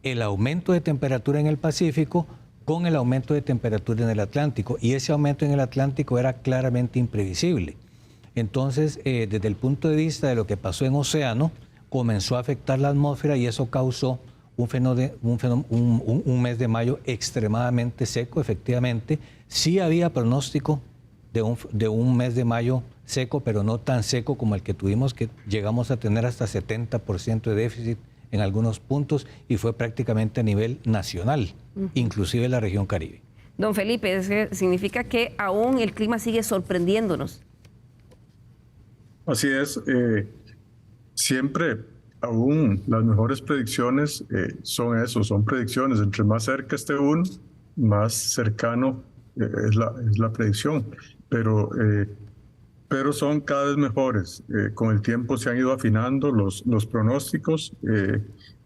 el aumento de temperatura en el Pacífico con el aumento de temperatura en el Atlántico, y ese aumento en el Atlántico era claramente imprevisible. Entonces, desde el punto de vista de lo que pasó en océano, comenzó a afectar la atmósfera y eso causó un mes de mayo extremadamente seco. Efectivamente, sí había pronóstico de un mes de mayo seco, pero no tan seco como el que tuvimos, que llegamos a tener hasta 70% de déficit en algunos puntos y fue prácticamente a nivel nacional, inclusive en la región Caribe. Don Felipe, significa que aún el clima sigue sorprendiéndonos. Así es, siempre aún las mejores predicciones son predicciones. Entre más cerca esté uno, más cercano es la predicción. Pero son cada vez mejores. Con el tiempo se han ido afinando los pronósticos.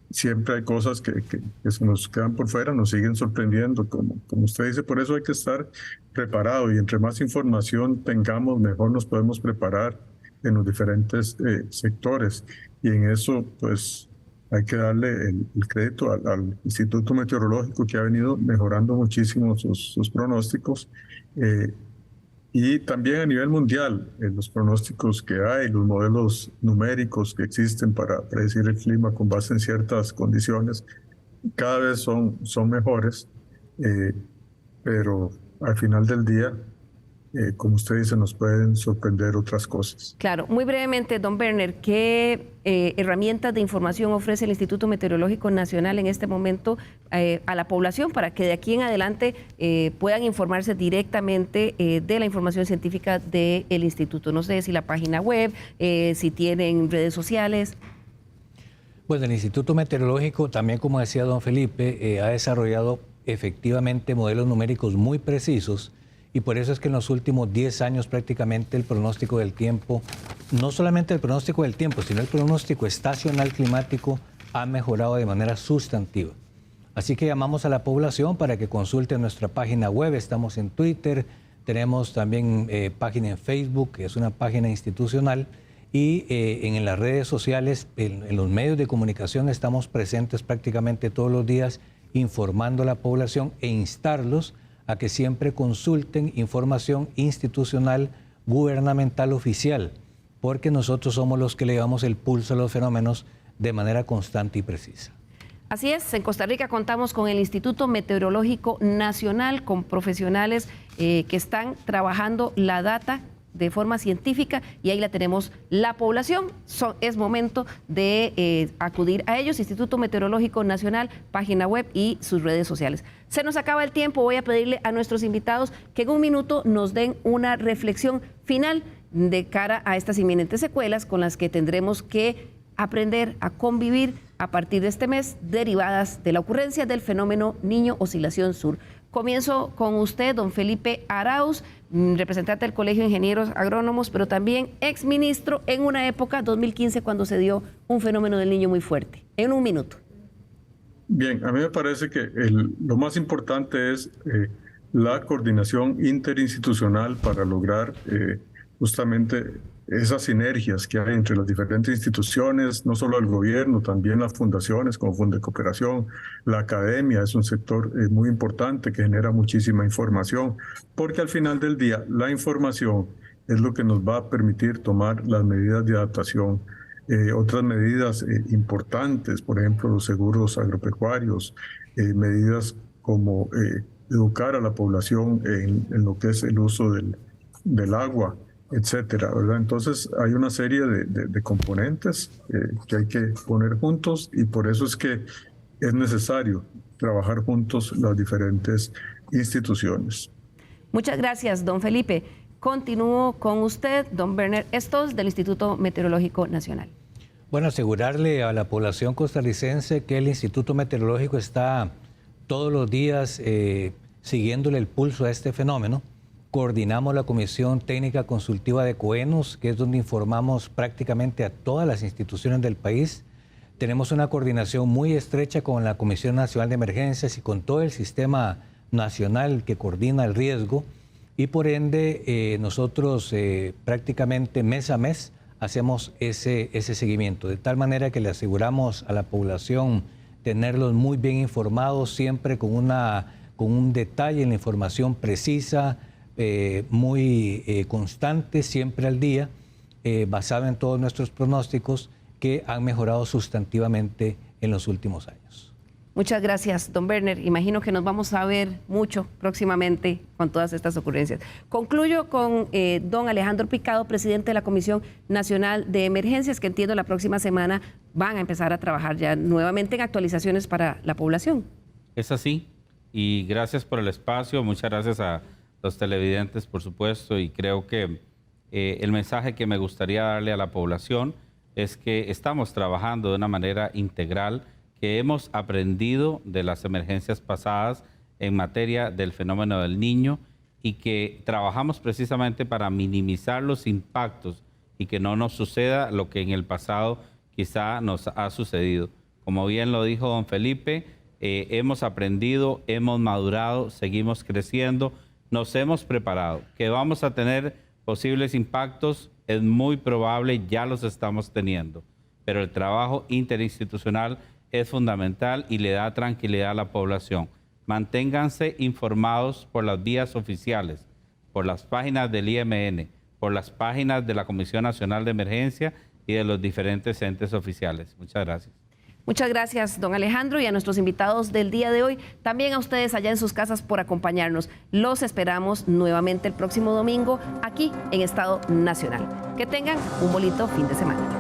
Siempre hay cosas que se nos quedan por fuera, nos siguen sorprendiendo, como usted dice. Por eso hay que estar preparado, y entre más información tengamos, mejor nos podemos preparar en los diferentes sectores. Y en eso, pues, hay que darle el crédito al Instituto Meteorológico, que ha venido mejorando muchísimo sus pronósticos. Y también a nivel mundial, los pronósticos que hay, los modelos numéricos que existen para predecir el clima con base en ciertas condiciones, cada vez son mejores, pero al final del día, como usted dice, nos pueden sorprender otras cosas. Claro, muy brevemente, don Berner, ¿qué herramientas de información ofrece el Instituto Meteorológico Nacional en este momento a la población para que de aquí en adelante puedan informarse directamente de la información científica del instituto? No sé si la página web, si tienen redes sociales. Pues el Instituto Meteorológico, también como decía don Felipe, ha desarrollado efectivamente modelos numéricos muy precisos y por eso es que en los últimos 10 años prácticamente el pronóstico del tiempo, no solamente el pronóstico del tiempo, sino el pronóstico estacional climático ha mejorado de manera sustantiva. Así que llamamos a la población para que consulte nuestra página web, estamos en Twitter, tenemos también página en Facebook, que es una página institucional, y en las redes sociales, en los medios de comunicación estamos presentes prácticamente todos los días informando a la población e instarlos a que siempre consulten información institucional, gubernamental, oficial, porque nosotros somos los que le llevamos el pulso a los fenómenos de manera constante y precisa. Así es, en Costa Rica contamos con el Instituto Meteorológico Nacional, con profesionales que están trabajando la data de forma científica y ahí la tenemos la población. Es momento de acudir a ellos, Instituto Meteorológico Nacional, página web y sus redes sociales. Se nos acaba el tiempo, voy a pedirle a nuestros invitados que en un minuto nos den una reflexión final de cara a estas inminentes secuelas con las que tendremos que aprender a convivir a partir de este mes, derivadas de la ocurrencia del fenómeno Niño Oscilación Sur. Comienzo con usted, don Felipe Arauz, representante del Colegio de Ingenieros Agrónomos, pero también exministro en una época, 2015, cuando se dio un fenómeno del Niño muy fuerte. En un minuto. Bien, a mí me parece que lo más importante es la coordinación interinstitucional para lograr justamente esas sinergias que hay entre las diferentes instituciones, no solo el gobierno, también las fundaciones como Fondo de Cooperación, la academia es un sector muy importante que genera muchísima información, porque al final del día la información es lo que nos va a permitir tomar las medidas de adaptación. Otras medidas importantes, por ejemplo, los seguros agropecuarios, medidas como educar a la población en lo que es el uso del agua, etcétera, ¿verdad? Entonces hay una serie de componentes que hay que poner juntos y por eso es que es necesario trabajar juntos las diferentes instituciones. Muchas gracias, don Felipe. Continúo con usted, don Werner Estos, del Instituto Meteorológico Nacional. Bueno, asegurarle a la población costarricense que el Instituto Meteorológico está todos los días siguiéndole el pulso a este fenómeno. Coordinamos la Comisión Técnica Consultiva de COENOS, que es donde informamos prácticamente a todas las instituciones del país. Tenemos una coordinación muy estrecha con la Comisión Nacional de Emergencias y con todo el sistema nacional que coordina el riesgo. Y por ende, nosotros prácticamente mes a mes hacemos ese seguimiento, de tal manera que le aseguramos a la población tenerlos muy bien informados, siempre con un detalle en la información precisa, muy constante, siempre al día, basado en todos nuestros pronósticos que han mejorado sustantivamente en los últimos años. Muchas gracias, don Werner. Imagino que nos vamos a ver mucho próximamente con todas estas ocurrencias. Concluyo con don Alejandro Picado, presidente de la Comisión Nacional de Emergencias, que entiendo la próxima semana van a empezar a trabajar ya nuevamente en actualizaciones para la población. Es así, y gracias por el espacio, muchas gracias a los televidentes, por supuesto, y creo que el mensaje que me gustaría darle a la población es que estamos trabajando de una manera integral, que hemos aprendido de las emergencias pasadas en materia del fenómeno del Niño y que trabajamos precisamente para minimizar los impactos y que no nos suceda lo que en el pasado quizá nos ha sucedido. Como bien lo dijo don Felipe, hemos aprendido, hemos madurado, seguimos creciendo, nos hemos preparado. Que vamos a tener posibles impactos es muy probable, ya los estamos teniendo, pero el trabajo interinstitucional es fundamental y le da tranquilidad a la población. Manténganse informados por las vías oficiales, por las páginas del IMN, por las páginas de la Comisión Nacional de Emergencia y de los diferentes entes oficiales. Muchas gracias. Muchas gracias, don Alejandro, y a nuestros invitados del día de hoy, también a ustedes allá en sus casas por acompañarnos. Los esperamos nuevamente el próximo domingo aquí en Estado Nacional. Que tengan un bonito fin de semana.